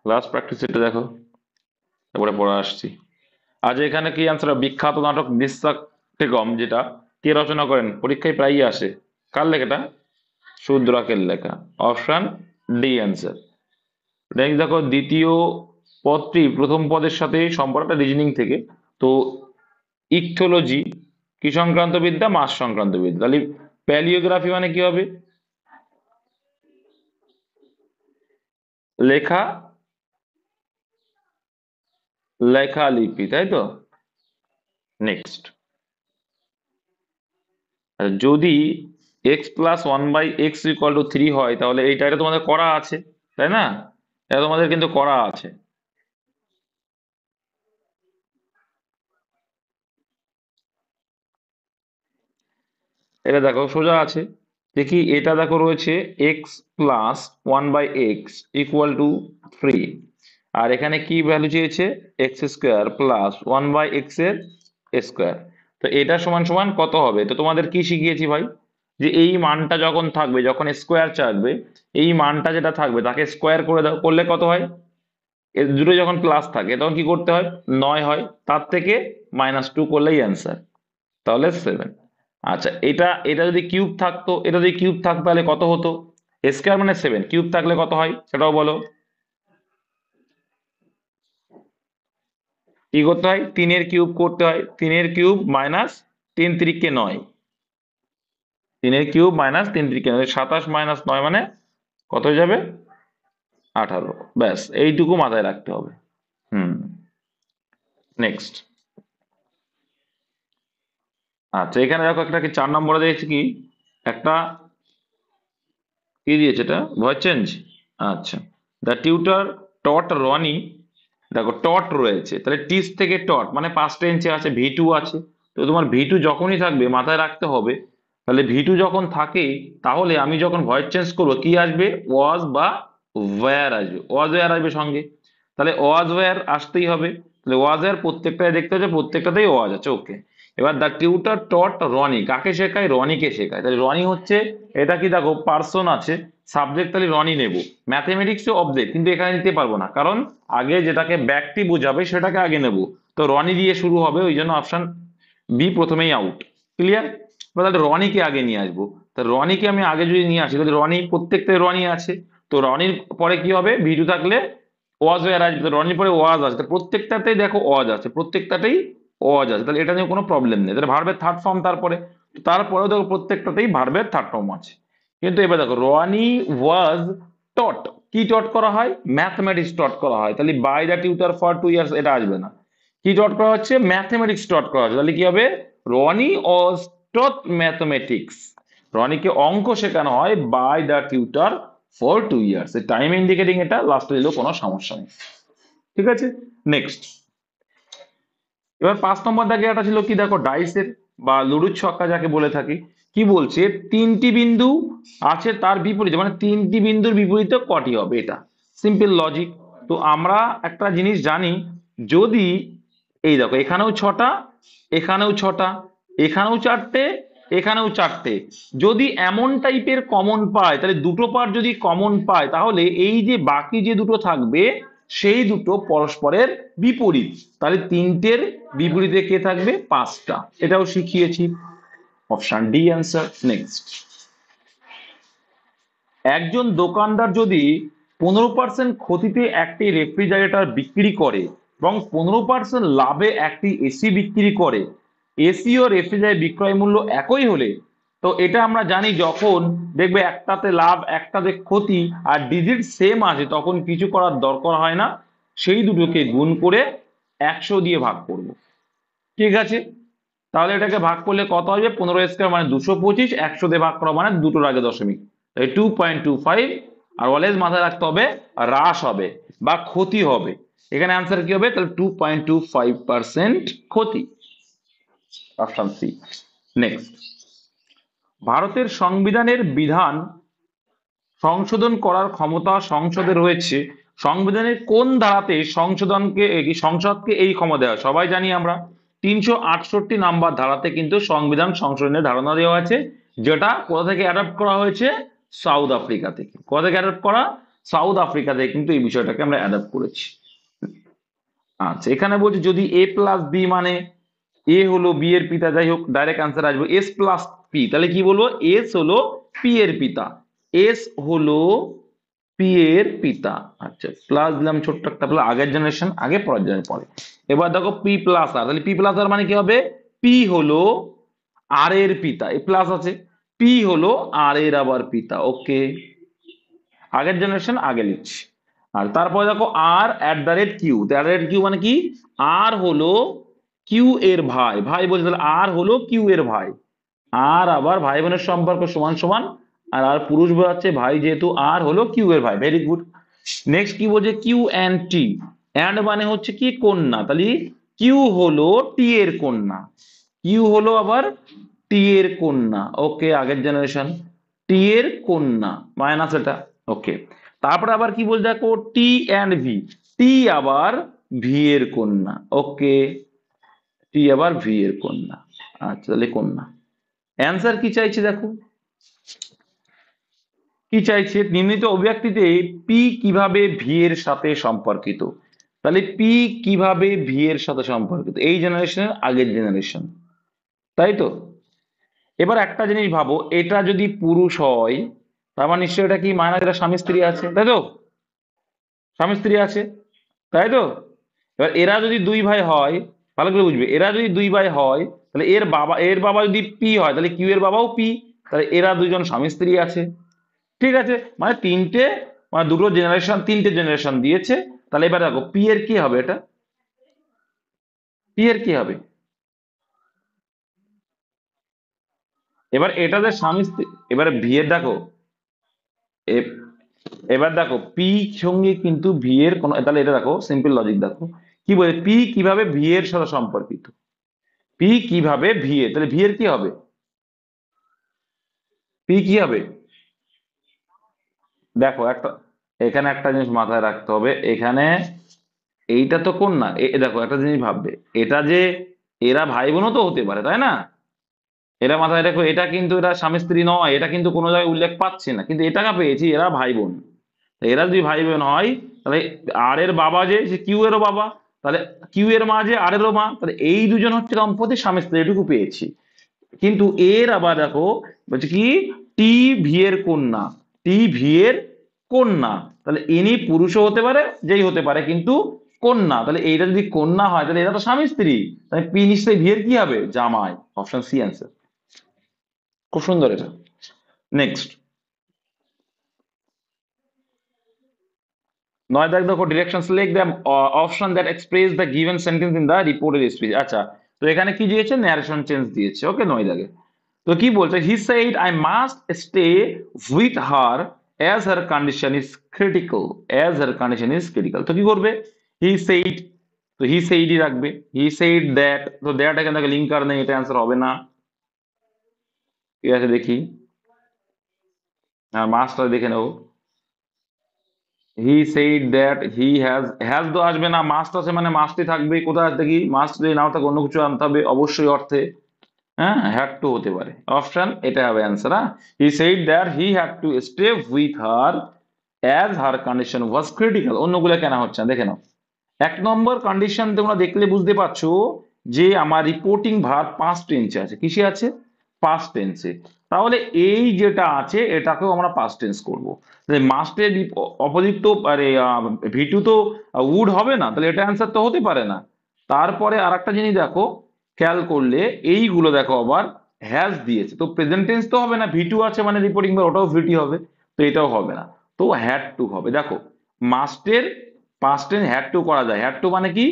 Last practice এটা দেখো, তারপরে পড়া আসছি। আজ এখানে কি আনসার? বিখ্যাত নাটক নিঃশাক্তেগম, যেটা কে রচনা করেন? পরীক্ষায় প্রায়ই আসে। কার লেখাটা? শূদ্রাকের লেখা। Option D answer. নেক্সট দেখো, দ্বিতীয় পদটি প্রথম পদের সাথে সম্পর্কটা রিজনিং থেকে। তো ইকথোলজি কি সংক্রান্ত বিদ্যা? মাছ সংক্রান্ত বিদ্যা। তাহলে প্যালিওগ্রাফি মানে কি হবে? লেখা, লেখালিপি, তাই তো। নেক্সট, যদি x+1/x=3 হয়, তাহলে এটা তোমাদের করা আছে, তাই না? এটা তোমাদের কিন্তু করা আছে। এটা দেখো সোজা আছে। দেখি, এটা দেখো রয়েছে x+1/x=3, আর এখানে কি ভ্যালু চেয়েছে? x² + 1/x এর স্কোয়ার। তো এটা সমান সমান কত হবে? তো তোমাদের কি শিখিয়েছি ভাই, যে এই মানটা যখন থাকবে, যখন স্কোয়ার চাকবে, এই মানটা যেটা থাকবে তাকে স্কোয়ার করে দাও, করলে কত হয়? এর দুটো যখন প্লাস থাকে তখন কি করতে হয়? 9 হয়, তার থেকে -2 করলেই অ্যান্সার, তাহলে 7। আচ্ছা, এটা এটা যদি কিউব থাকতো, এটা যদি কিউব থাকতো তাহলে কত হতো? স্কোয়ার মানে 7, কিউব থাকলে কত হয় সেটাও বলো। কি করতে হয়? 3-এর কিউব করতে হয়। 3-এর কিউব মাইনাস 3×3 = 9, 3-এর কিউব মাইনাস 3×3 = 9, 27 - 9 মানে কত হয়ে যাবে? 18। ব্যাস, এইটুকু মাথায় রাখতে হবে। হুম। নেক্সট, আচ্ছা এখানে দেখো একটা কি 4 নম্বরে দিয়েছে কি একটা, কি দিয়েছে? এটা ভয়েস চেঞ্জ। আচ্ছা, দ্য টিউটর টট রনি। দেখো টট রয়েছে, তাহলে টিস থেকে টট মানে পাস্ট টেন্সে আছে, ভি টু আছে। তো তোমার ভি টু যখনই থাকবে মাথায় রাখতে হবে, তাহলে ভি টু যখন থাকে, তাহলে আমি যখন ভয়েস চেঞ্জ করবো কি আসবে? ওয়াজ বা ওয়্যার আসবে, ওয়াজ ওয়্যার আসবে সঙ্গে। তাহলে ওয়াজ ওয়্যার আসতেই হবে। তাহলে ওয়াজ ওয়্যার প্রত্যেকটাই দেখতে হচ্ছে, প্রত্যেকটাতেই ওয়াজ আছে, ওকে। এবার দ্য টিউটর টট রনি, কাকে শেখায়? রনিকে শেখায়। তাহলে রনি হচ্ছে, এটা কি দেখো পার্সন আছে, সাবজেক্ট তাহলে রনি নেব। ম্যাথমেটিক্সে অবজেক্ট, কিন্তু এখানে নিতে পারবো না, কারণ আগে যেটাকে ব্যক্তি বোঝাবে সেটাকে আগে নেব। তো রনি দিয়ে শুরু হবে, ওই জন্য অপশন বি প্রথমেই আউট। ক্লিয়ার? তাহলে রনিকে আগে নিয়ে আসবো। তা রনিকে আমি আগে যদি নিয়ে আসি, তাহলে রনি প্রত্যেকটাই রনি আছে। তো রনির পরে কি হবে? ভিটু থাকলে ওয়াজ ওয়্যার আসবে, তো রনির পরে ওয়াজ আসবে, প্রত্যেকটাতেই দেখো ওয়াজ আছে, প্রত্যেকটাতেই ওয়াজ আছে, তাহলে এটা নিয়ে কোনো প্রবলেম নেই। তাহলে ভার্বের থার্ড ফর্ম তারপরে, তারপরেও দেখো প্রত্যেকটাতেই ভার্বের থার্ড ফর্ম আছে। কিন্তু এবার দেখো, রনি ওয়াজ টট, কি টট করা হয়? ম্যাথমেটিক্স টট করা হয়, তাহলে by the tutor for 2 years এটা আসবে না। কি টট করা হচ্ছে? ম্যাথমেটিক্স টট করা হচ্ছে, তাহলে কি হবে? রনি ওয়াজ টট ম্যাথমেটিক্স। রনিকে অঙ্ক শেখানো হয় by the tutor for 2 years. Time indicating এটা লাস্টে দিলেও কোনো সমস্যা নেই। ঠিক আছে। নেক্সট, এবার 5 নম্বর দাগে একটা ছিল কি দেখো, ডাইসের বা লুডুর ছক্কা যাকে বলে থাকি। কি বলছে? 3টি বিন্দু আছে, তার বিপরীতে মানে 3টি বিন্দুর বিপরীতে কটি হবে? এটা সিম্পল লজিক। তো আমরা একটা জিনিস জানি, যদি এই দেখো এখানেও 6টা, এখানেও 6টা, এখানেও 4টে, এখানেও 4টে, যদি এমন টাইপের কমন পায়, তাহলে দুটো পার যদি কমন পায়, তাহলে এই যে বাকি যে দুটো থাকবে সেই দুটো পরস্পরের বিপরীত। তাহলে 3টের বিপরীতে কে থাকবে? 5টা। এটাও শিখিয়েছি। Option D answer. নেক্সট, একজন দোকানদার যদি 15% ক্ষতিতে একটি রেফ্রিজারেটর বিক্রি করে এবং 15% লাভে একটি এসি বিক্রি করে, এসি ও রেফ্রিজারেটর বিক্রয় মূল্য একই হলে, তো এটা আমরা জানি যখন দেখবে একটাতে লাভ একটাতে ক্ষতি আর ডিজিট সেম আছে, তখন কিছু করার দরকার হয় না, সেই দুটোকে গুণ করে 100 দিয়ে ভাগ করব। ঠিক আছে, তাহলে এটাকে ভাগ করলে কত হবে? 15² মানে 225, 100 দিয়ে ভাগ করা মানে দুটোর আগে দশমিক, তাই 2.25। আর অলওয়েজ মাথায় রাখতে হবে হ্রাস হবে বা ক্ষতি হবে। এখানে অ্যান্সার কি হবে? তাহলে 2.25% ক্ষতি। Option C. নেক্সট, ভারতের সংবিধানের বিধান সংশোধন করার ক্ষমতা সংসদের রয়েছে, সংবিধানের কোন ধারাতে সংসদকে এই ক্ষমতা দেওয়া হয়? সবাই জানি আমরা 368 ধারাতে কিন্তু সংবিধান সংশোধনের ধারণা দেওয়া আছে, যেটা কোথা থেকে অ্যাডপ্ট করা হয়েছে? সাউথ আফ্রিকা থেকে। কোথা থেকে অ্যাডপ্ট করা? সাউথ আফ্রিকাতে কিন্তু এই বিষয়টাকে আমরা অ্যাডাপ্ট করেছি। আচ্ছা, এখানে বলছি যদি এ প্লাস বি মানে এ হলো বি এর পিতা, যাই হোক ডাইরেক্ট আনসার আসবে এস প্লাস পি, তাহলে কি বলবো এস হলো পি এর পিতা, এস হলো পি এর পিতা। আচ্ছা, প্লাস দিলাম ছোট্ট একটা প্লাস, আগের জেনারেশন আগে, পরের জেনারেশন পরে। এবার দেখো পি প্লাস আর, তাহলে পি প্লাস আর মানে কি হবে, পি হলো আর এর পিতা, এই প্লাস আছে, পি হলো আর এর আবার পিতা। ওকে, আগের জেনারেশন আগে লিখছি। আর তারপরে দেখো আর at the rate Q, at the rate Q মানে কি, আর হলো কিউ এর ভাই, ভাই বলছে তাহলে আর হলো কিউ এর ভাই, আর আবার ভাই বোনের সম্পর্ক সমান সমান, আর আর পুরুষ বোঝাচ্ছে ভাই, যেহেতু আর হলো কিউ এর ভাই। Very good. নেক্সট কি বলছে, কিউ অ্যান্ড টি, অ্যান্ড মানে হচ্ছে কি কন্যা, তাহলে কিউ হলো টি এর কন্যা, কিউ হলো আবার টি এর কন্যা। ওকে, আগের জেনারেশন টি এর কন্যা মাইনাস এটা। ওকে, তারপরে আবার কি বলছে দেখো, টি অ্যান্ড ভি, টি আবার ভি এর কন্যা। ওকে, টি আবার ভি এর কন্যা। আচ্ছা, তাহলে কন্যা। অ্যান্সার কি চাইছে দেখো, কি চাইছে, নির্ণীত অভিব্যক্তিতে পি কিভাবে ভি এর সাথে সম্পর্কিত, তাহলে পি কিভাবে ভি এর সাথে সম্পর্কিত, এই জেনারেশনের আগের জেনারেশন, তাই তো। এবার একটা জিনিস ভাবো, এটা যদি পুরুষ হয় তার মানে নিশ্চয়ই এটা কি মায়না, এটা স্বামী স্ত্রী আছে, তাই তো, স্বামী স্ত্রী আছে, তাই তো। এবার এরা যদি দুই ভাই হয়, ভালো করে বুঝবে, এরা যদি দুই ভাই হয় তাহলে এর বাবা যদি পি হয় তাহলে কিউ এর বাবাও পি, তাহলে এরা দুজন স্বামী স্ত্রী আছে। ঠিক আছে, মানে তিনটে, মানে দুটো জেনারেশন, তিনটে জেনারেশন দিয়েছে। তাহলে এবার দেখো পি এর কি হবে, এটা পি এর কি হবে, এবার এটা যে স্বামী স্ত্রী, এবারে ভি এর দেখো, এ- এবার দেখো পি সঙ্গে কিন্তু ভি এর কোন, তাহলে এটা দেখো সিম্পল লজিক দেখো কি বলে, পি কিভাবে ভি এর সাথে সম্পর্কিত, পি কিভাবে ভি এর, তাহলে ভি এর কি হবে, পি কি হবে, দেখো একটা, এখানে একটা জিনিস মাথায় রাখতে হবে, এখানে এইটা তো কোন না, দেখো একটা জিনিস ভাববে, এটা যে এরা ভাই বোনও তো হতে পারে, তাই না, এরা মাথায় রাখো, এটা কিন্তু এরা স্বামী স্ত্রী নয়, এটা কিন্তু কোনো জায়গায় উল্লেখ পাচ্ছে না, কিন্তু এটাকে পেয়েছি এরা ভাই বোন। তো এরা যদি ভাই বোন হয় তাহলে আর এর বাবা যে সে কিউ এরও বাবা, তাহলে কিউ এর মা যে আর এরও মা, তাহলে এই দুজন হচ্ছে দম্পতি স্বামী স্ত্রী, এটুকু পেয়েছি। কিন্তু এর আবার দেখো বলছে কি, টি ভি এর কন্যা, টি ভি এর কন্যা, তাহলে ইনি পুরুষও হতে পারে, যেই হতে পারে, কিন্তু কন্যা, তাহলে এইটা যদি কন্যা হয় তাহলে এরা তো স্বামী স্ত্রী, তাহলে পি নিশ্চয়ই ভি এর কি হবে, জামাই। অপশন সি অ্যান্সার, খুব সুন্দর এটা। নেক্সট, 9 দাগ দেখো, direction select the option that express the given sentence in the reported speech. আচ্ছা, তো এখানে কি দিয়েছে, ন্যারেশন চেঞ্জ দিয়েছে। ওকে, 9 দাগে তো কি বলছে, he said I must stay with her as her condition is critical, as her condition is critical, তো কি করবে, হি সেইড, তো হি সেইডই রাখবে, হি সেইড দ্যাট, তো দ্যাট এখানে দেখো লিঙ্কার নেই, এটা অ্যান্সার হবে না। ঠিক আছে, দেখি, হ্যাঁ মাস্টটা দেখে নেবো, he said that he has তো আসবে না, মাস্ট আছে মানে মাস্টই থাকবে, কোথায় দেখি, মাস্ট যদি নাও থাকে অন্য কিছু আনতে হবে অবশ্যই অর্থে, হ্যাঁ হ্যাড টু হতে পারে, অপশন এটা হবে অ্যান্সার। হ্যাঁ, he said that he had to stay with her as her condition was critical, অন্যগুলো কেন হচ্ছে না দেখে নাও। 1 নম্বর কন্ডিশন তোমরা দেখলে বুঝতে পারছো যে আমার রিপোর্টিং ভার্ব পাস্ট টেন্সে আছে, কিসে আছে, পাস্ট টেন্সে, তাহলে এই যেটা আছে এটাকেও আমরা পাস্ট টেন্স করবো, মাস্টের অপোজিট তো আরে ভি2 তো উড হবে না, তাহলে এটা অ্যান্সার তো হতে পারে না। তারপরে আর একটা জিনিস দেখো, খেয়াল করলে এইগুলো দেখো আবার হ্যাজ দিয়েছে, তো প্রেজেন্ট টেন্স তো হবে না, ভি2 আছে মানে রিপোর্টিং ভার্ব ওটাও ভিটি হবে, তো এটাও হবে না, তো হ্যাড টু হবে। দেখো মাস্টের পাস্ট টেন্স হ্যাড টু করা যায়, হ্যাড টু মানে কি,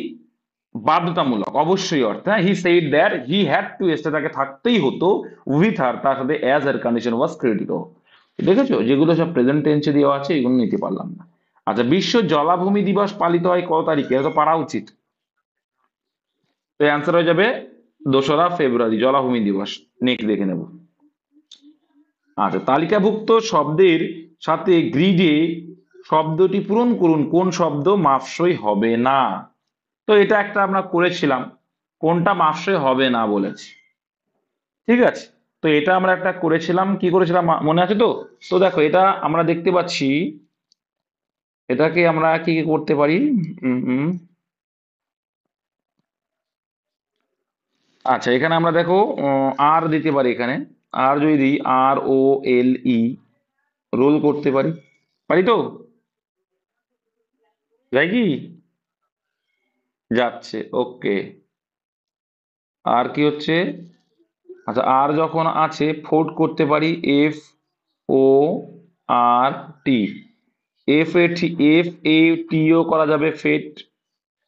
বাধ্যতামূলক অবশ্যই অর্থে, he said that he had to stay, তাকে থাকতেই হতো, উইথ হার তার সাথে, অ্যাজ হার কন্ডিশন ওয়াজ ক্রিটিক্যাল। দেখেছো যেগুলো সব প্রেজেন্ট টেন্সে দেওয়া আছে এগুলো নিতে পারলাম না। আচ্ছা, বিশ্ব জলাভূমি দিবস পালিত হয় কত তারিখে, এটা তো পারা উচিত, তো অ্যান্সার হয়ে যাবে 2রা ফেব্রুয়ারি, জলাভূমি দিবস। নেক্সট দেখে নেব। আচ্ছা, তালিকাভুক্ত শব্দের সাথে গ্রিডে শব্দটি পূরণ করুন, কোন শব্দ মাপসই হবে না, তো এটা একটা আমরা করেছিলাম, কোনটা মাপসই হবে না বলেছি, ঠিক আছে, তো এটা আমরা একটা করেছিলাম, কি করেছিলাম মনে আছে তো। তো দেখো এটা আমরা দেখতে পাচ্ছি, এটাকে আমরা কি কি করতে পারি? আচ্ছা, এখানে আমরা দেখো আর দিতে পারি। এখানে আর যদি দিই, ROLE, রোল করতে পারি। পারি তো? যাই কি? যাচ্ছে, ওকে। আর কি হচ্ছে? আচ্ছা, আর যখন আছে ফোর্ট করতে পারি, FORT। FATও করা যাবে, ফেট।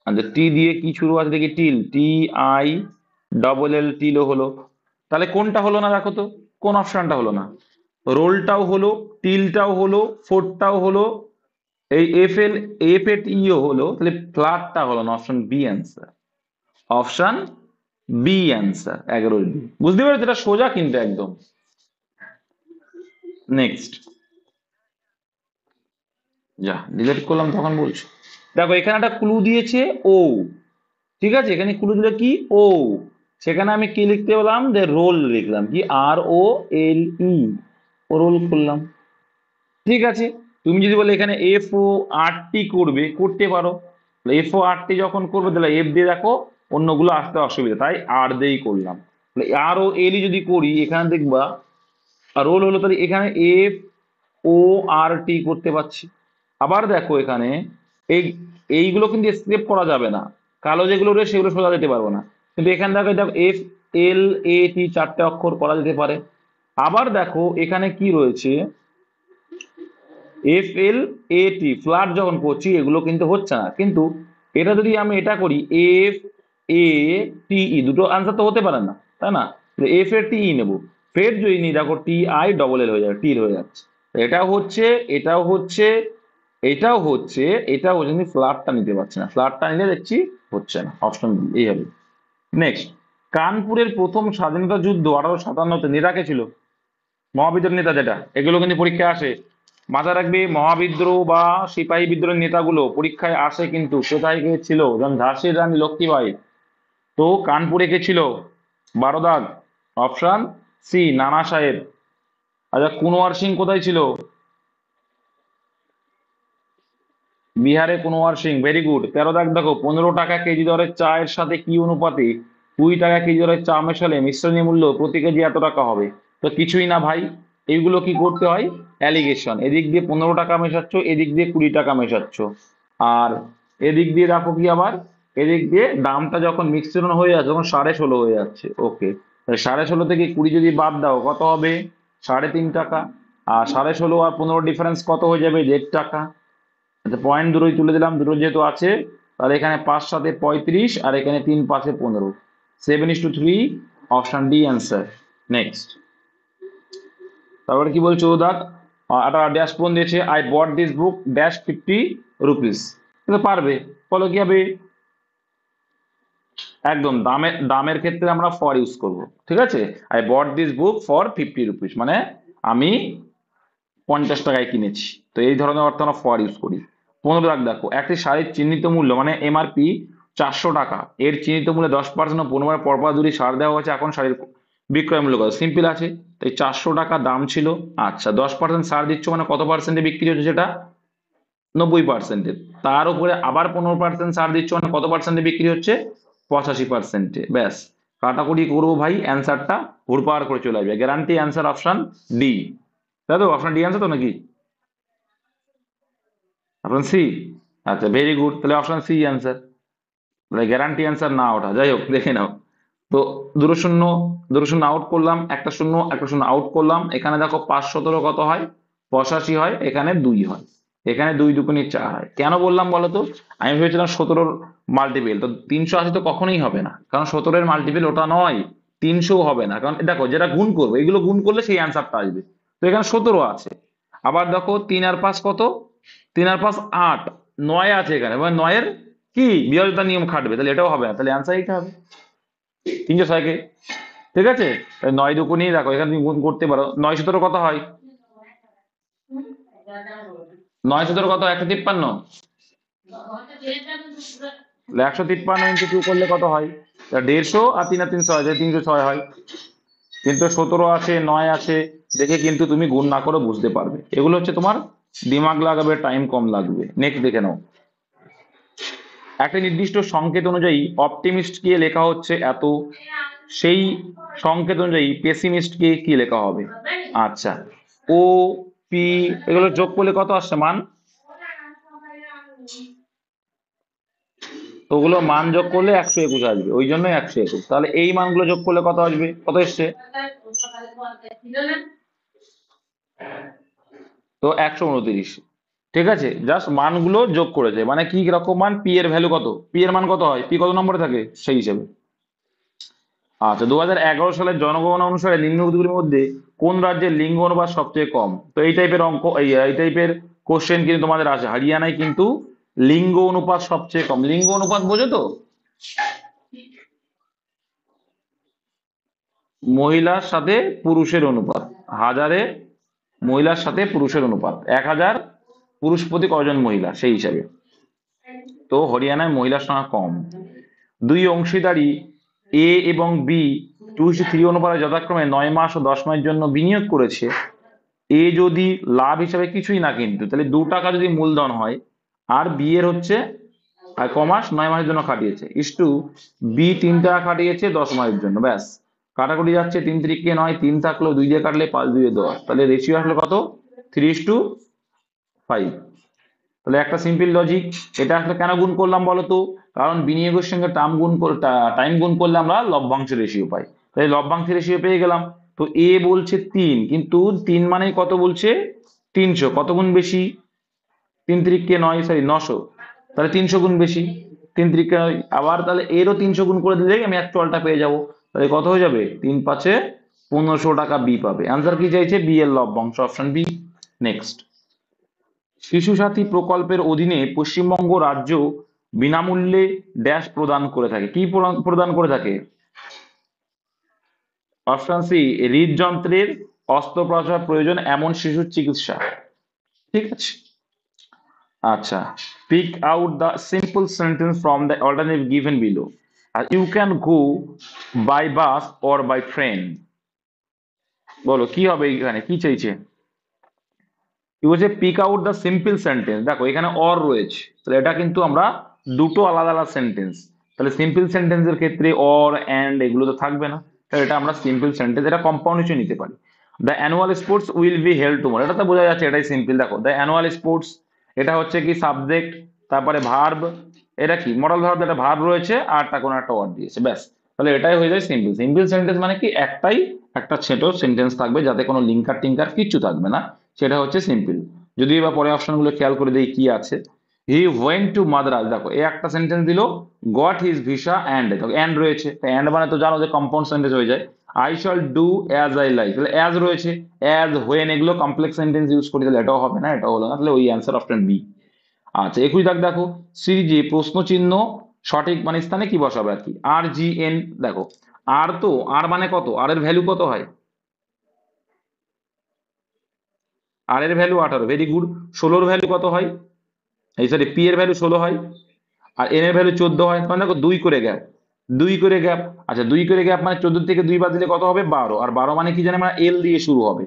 আচ্ছা, টি দিয়ে কি শুরু আছে দেখি, টিল, TILL, টিলও হলো। তাহলে কোনটা হলো না দেখো তো, কোন অপশনটা হলো না? রোলটাও হলো, টিলটাও হলো, ফোর্টটাও হলো, এই FATও হলো, তাহলে ফ্ল্যাটটা হলো না। Option B answer. Option B answer, 11 B. বুঝতে পারছো? এটা সোজা কিন্তু একদম। নেক্সট, যা ডিলিট করলাম তখন বলছো। দেখো এখানে একটা ক্লু দিয়েছে, ও। ঠিক আছে, এখানে ক্লু দিল কি, ও। সেখানে আমি কি লিখতে বললাম, যে রোল লিখলাম, কি ROLE, রোল করলাম। ঠিক আছে, তুমি যদি বলে এখানে FORT করবে, করতে পারো। FORT যখন করবে তাহলে এফ দিয়ে দেখো অন্যগুলো আসতে অসুবিধা, তাই আর দিয়েই করলাম। ROLE যদি করি, এখানে দেখবা রোল হলো, তাহলে এখানে FORT করতে পারছি। আবার দেখো এখানে এই এইগুলো কিন্তু স্কেপ করা যাবে না, কালো যেগুলো রয়েছে সেগুলো সোজা যেতে পারবো না। কিন্তু এখানে দেখো দেখো FLAT, 4টে অক্ষর করা যেতে পারে। আবার দেখো এখানে কি রয়েছে, FLAT, ফ্ল্যাট যখন করছি এগুলো কিন্তু হচ্ছে না। কিন্তু এটা যদি আমি এটা করি, FATE, দুটো আনসার তো হতে পারে না, তাই না? FATE নেবো। ফের যদি নিই দেখো TILL হয়ে যাবে, টির হয়ে যাচ্ছে। এটাও হচ্ছে, এটাও হচ্ছে, এটাও হচ্ছে, এটাও হচ্ছে, কিন্তু ফ্ল্যাটটা নিতে পারছে না। ফ্ল্যাটটা নিলে দেখছি হচ্ছে না। অপশন বি এই হবে। নেক্সট, কানপুরের প্রথম স্বাধীনতা যুদ্ধ 1857-তে নেতা কে ছিল? মহাবিদ্রোহ নেতা যেটা, এগুলো কিন্তু পরীক্ষায় আসে। মাথায় রাখবে, মহাবিদ্রোহ বা সিপাহী বিদ্রোহের নেতাগুলো পরীক্ষায় আসে। কিন্তু কোথায় কে ছিল? যেমন ঝাঁসির রানী লক্ষ্মীবাই, তো কানপুরে কে ছিল? 12 দাগ। অপশন সি, নানা সাহেব। আচ্ছা, কুনওয়ার সিং কোথায় ছিল? বিহারে কুনওয়ার সিং, ভেরি গুড। 13 দাগ দেখো, 15 টাকা কেজি দরের চায়ের সাথে কি অনুপাতে 20 টাকা কেজি দরের চা মেশালে মিশ্রণী মূল্য প্রতি কেজি এত টাকা হবে? তো কিছুই না ভাই, এইগুলো কি করতে হয়? অ্যালিগেশন। এদিক দিয়ে 15 টাকা মেশাচ্ছ, এদিক দিয়ে 20 টাকা মেশাচ্ছ, আর এদিক দিয়ে রাখো কি আবার, এদিক দিয়ে দামটা যখন মিশ্রণ হয়ে যাচ্ছে তখন 16.5 হয়ে যাচ্ছে। ওকে, 16.5 থেকে 20 যদি বাদ দাও কত হবে? 3.5 টাকা। আর 16.5 আর 15 ডিফারেন্স কত হয়ে যাবে? 1.5 টাকা। আচ্ছা, পয়েন্ট দুটোই তুলে দিলাম, দুটো যেহেতু আছে, তাহলে এখানে 5 7 35, আর এখানে 3 5 15, 7:3। Option D answer. নেক্সট, তারপরে কি বলছো দাদ? একটা ড্যাশ পয়েন্ট দিয়েছে, I bought this book dash 50 rupees. কিন্তু পারবে, বলো কি হবে? একদম দামের দামের ক্ষেত্রে আমরা ফর ইউজ করব। ঠিক আছে, I bought this book for 50 rupees, মানে আমি 50 টাকায় কিনেছি। তো এই ধরনের অর্থ আমরা ফর ইউজ করি। 15 দাগ দেখো, একটি শাড়ির চিহ্নিত মূল্য মানে MRP 400 টাকা, এর চিহ্নিত মূল্যে 10% ও 15 পরপর দুটি ছাড় দেওয়া হয়েছে, এখন শাড়ির বিক্রয় মূল্য কত? সিম্পল আছে, তাই 400 টাকা দাম ছিল। আচ্ছা, 10% ছাড় দিচ্ছ মানে কত পার্সেন্টে বিক্রি হচ্ছে সেটা? 90%। তার উপরে আবার 15% ছাড় দিচ্ছ মানে কত পার্সেন্টে বিক্রি হচ্ছে? 85%। ব্যাস, কাটাকুটি করবো ভাই, অ্যান্সারটা হুড়পাড় করে চলে আসবে। Guarantee answer option D. তাই তো? অপশন ডি অ্যান্সার তো নাকি? Option C? আচ্ছা, ভেরি গুড। তাহলে অপশন সি অ্যান্সার, তাহলে গ্যারান্টি অ্যান্সার না ওঠা। যাই হোক, দেখে নাও। তো দুটো শূন্য, দুটো শূন্য আউট করলাম, একটা শূন্য একটা শূন্য আউট করলাম। এখানে দেখো 5 17 কত হয়? 85 হয়। এখানে 2 হয়। এখানে 2 দুগুণে 4 হয়। কেন বললাম বলো তো? আমি ভেবেছিলাম 17-র মাল্টিপেল, তো 380 তো কখনোই হবে না, কারণ 17-এর মাল্টিপেল ওটা নয়। 300 হবে না, কারণ দেখো যেটা গুণ করবো, এগুলো গুণ করলে সেই অ্যান্সারটা আসবে। তো এখানে 17 আছে। আবার দেখো 3 আর 5 কত? 3 আর 5 8, 9 আছে এখানে, মানে 9-এর কি বিয়োজতা নিয়ম খাটবে, তাহলে এটাও হবে না, তাহলে অ্যান্সার এইটা হবে, 306-কে। ঠিক আছে, তাহলে 9 দুগুণেই দেখো, এখানে তুমি গুণ করতে পারো। 9 17 কত হয়? 9 17 কত? 153। 153 × 2 করলে কত হয়? 150, আর 3 আর 3 6, 306 হয়। কিন্তু 17 আছে, 9 আছে, দেখে কিন্তু তুমি গুণ না করে বুঝতে পারবে। এগুলো হচ্ছে তোমার দিমাগ লাগাবে, টাইম কম লাগবে। নেক্সট দেখে নাও, একটা নির্দিষ্ট সংকেত অনুযায়ী অপটিমিস্টকে লেখা হচ্ছে এত, সেই সংকেত অনুযায়ী পেসিমিস্টকে কি লেখা হবে? আচ্ছা, ও পি এগুলো যোগ করলে কত আসছে মান? তো ওগুলো মান যোগ করলে 121 আসবে, ওই জন্যই 121। তাহলে এই মানগুলো যোগ করলে কত আসবে? কত এসছে? তো 129। ঠিক আছে, জাস্ট মানগুলো যোগ করেছে, মানে কি রকম মান, পি এর ভ্যালু কত, পি এর মান কত হয়, পি কত নম্বরে থাকে সেই হিসেবে। আচ্ছা, 2011 সালের জনগণনা অনুসারে নিম্নগুলির মধ্যে কোন রাজ্যের লিঙ্গ অনুপাত সবচেয়ে কম? তো এই টাইপের অঙ্ক, এই টাইপের কোশ্চেন কিন্তু তোমাদের আসে। হরিয়ানায় কিন্তু লিঙ্গ অনুপাত সবচেয়ে কম। লিঙ্গ অনুপাত বোঝো তো? মহিলার সাথে পুরুষের অনুপাত, হাজারে মহিলার সাথে পুরুষের অনুপাত, 1000 পুরুষ প্রতি কজন মহিলা, সেই হিসাবে। তো হরিয়ানায় মহিলার সংখ্যা কম। দুই অংশীদারি এ এবং বি 2:3 অনুপাতে যথাক্রমে 9 মাস ও 10 মাসের জন্য বিনিয়োগ করেছে। এ যদি লাভ হিসাবে কিছুই না, কিন্তু তাহলে 2 টাকা যদি মূলধন হয়, আর বি এর হচ্ছে আর কমাস 9 মাসের জন্য খাটিয়েছে, ইস টু বি 3 টাকা খাটিয়েছে 10 মাসের জন্য, ব্যাস কাটাকুটি যাচ্ছে, 3 3 9, 3 থাকলো, 2 দিয়ে কাটলে 5 2 10, তাহলে রেশিও আসলে কত? 3:5। তাহলে একটা সিম্পল লজিক। এটা আসলে কেন গুণ করলাম বলতো? কারণ বিনিয়োগের সঙ্গে টাইম গুণ করলে আমরা লভ্যাংশ রেশিও পাই, তাই লভ্যাংশ রেশিও পেয়ে গেলাম। তো এ বলছে 3, কিন্তু 3 মানে কত বলছে? 300। কত গুণ বেশি? 3 3 9, সরি 900, তাহলে 300 গুণ বেশি। 3 3 9, আবার তাহলে এরও 300 গুণ করে দিলেই আমি অ্যাকচুয়ালটা পেয়ে যাব। তাহলে কত হয়ে যাবে? 3 5 1500 টাকা বি পাবে। অ্যান্সার কি চাইছে? বি এর লভ্যাংশ, অপশন বি। নেক্সট, শিশু সাথী প্রকল্পের অধীনে পশ্চিমবঙ্গ রাজ্য বিনামূল্যে ড্যাশ প্রদান করে থাকে, কি প্রদান করে থাকে? অপশন সি, হৃদযন্ত্রের অস্ত্রোপচার প্রয়োজন এমন শিশুর চিকিৎসা। ঠিক আছে। আচ্ছা, pick out the simple sentence from the alternative given below. আর you can go by bus or by train. বলো কি হবে, এখানে কি চাইছে? কি বলছে? Pick out the simple sentence. দেখো এখানে অর রয়েছে, তাহলে এটা কিন্তু আমরা দুটো আলাদা আলাদা সেন্টেন্স, তাহলে সিম্পল সেন্টেন্সের ক্ষেত্রে অর অ্যান্ড এগুলো তো থাকবে না, তাহলে এটা আমরা সিম্পল সেন্টেন্স, এটা কম্পাউন্ড হিসেবে নিতে পারি। The annual sports will be held tomorrow, এটা তো বোঝা যাচ্ছে, এটাই সিম্পল। দেখো দ্য অ্যানুয়াল স্পোর্টস, এটা হচ্ছে কি সাবজেক্ট, তারপরে ভার্ব, এটা কি মডাল ভার্ব, একটা ভার্ব রয়েছে আর একটা কোনো একটা ওয়ার্ড দিয়েছে, ব্যাস। তাহলে এটাই হয়ে যায় সিম্পল। সিম্পল সেন্টেন্স মানে কি, একটাই একটা ছোট সেন্টেন্স থাকবে, যাতে কোনো লিঙ্কার টিঙ্কার কিচ্ছু থাকবে না, সেটা হচ্ছে সিম্পল। যদি এবার পরে অপশনগুলো খেয়াল করে দেই কি আছে। হি ওয়েন্ট টু মাদ্রাজ, দেখো এই একটা সেন্টেন্স দিল, গট হিজ ভিসা অ্যান্ড, দেখো অ্যান্ড রয়েছে, অ্যান্ড মানে তো জানো যে কম্পাউন্ড সেন্টেন্স হয়ে যায়। I shall do as I like, তাহলে অ্যাজ রয়েছে, অ্যাজ হোয়েন এগুলো কমপ্লেক্স সেন্টেন্স ইউজ করি, তাহলে এটাও হবে না, এটাও হলো না, তাহলে ওই অ্যান্সার অপশন বি। আচ্ছা, 21 দাগ দেখো, সিরিজে প্রশ্ন চিহ্ন সঠিক মানে স্থানে কি বসাবে আর কি, আর জি এন। দেখো আর, তো আর মানে কত, আর এর ভ্যালু কত হয়? আর এর ভ্যালু 18, ভেরি গুড। 16 ভ্যালু কত হয়? এই সরি, পি এর ভ্যালু 16 হয়, আর এন এর ভ্যালু 14 হয়, মানে দেখো 2 করে গ্যাপ, 2 করে গ্যাপ। আচ্ছা, 2 করে গ্যাপ মানে 14 থেকে 2 বাদ দিলে কত হবে? 12, আর 12 মানে কি জানে আমরা, এল দিয়ে শুরু হবে,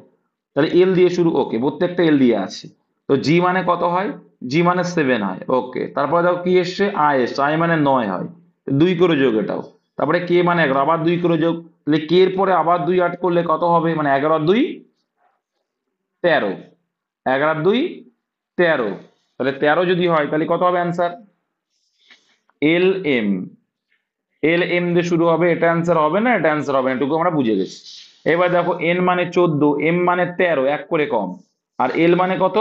তাহলে এল দিয়ে শুরু, ওকে, প্রত্যেকটা এল দিয়ে আছে। তো জি মানে কত হয়? জি মানে 7 হয়, ওকে। তারপরে দেখো কি এসছে, আই এসছে, আই মানে 9 হয়, 2 করে যোগ এটাও। তারপরে কে মানে 11, আবার 2 করে যোগ, তাহলে কে এর পরে আবার 2 আট করলে কত হবে, মানে 11 আর 2 13, 11 আর 2 13, তাহলে 13 যদি হয় তাহলে কত হবে answer? L M, L M দিয়ে শুরু হবে, এটা অ্যান্সার হবে না, এটা অ্যান্সার হবে না, এটুকু আমরা বুঝে গেছি। এবার দেখো এন মানে 14, এম মানে 13, এক করে কম, আর এল মানে কত?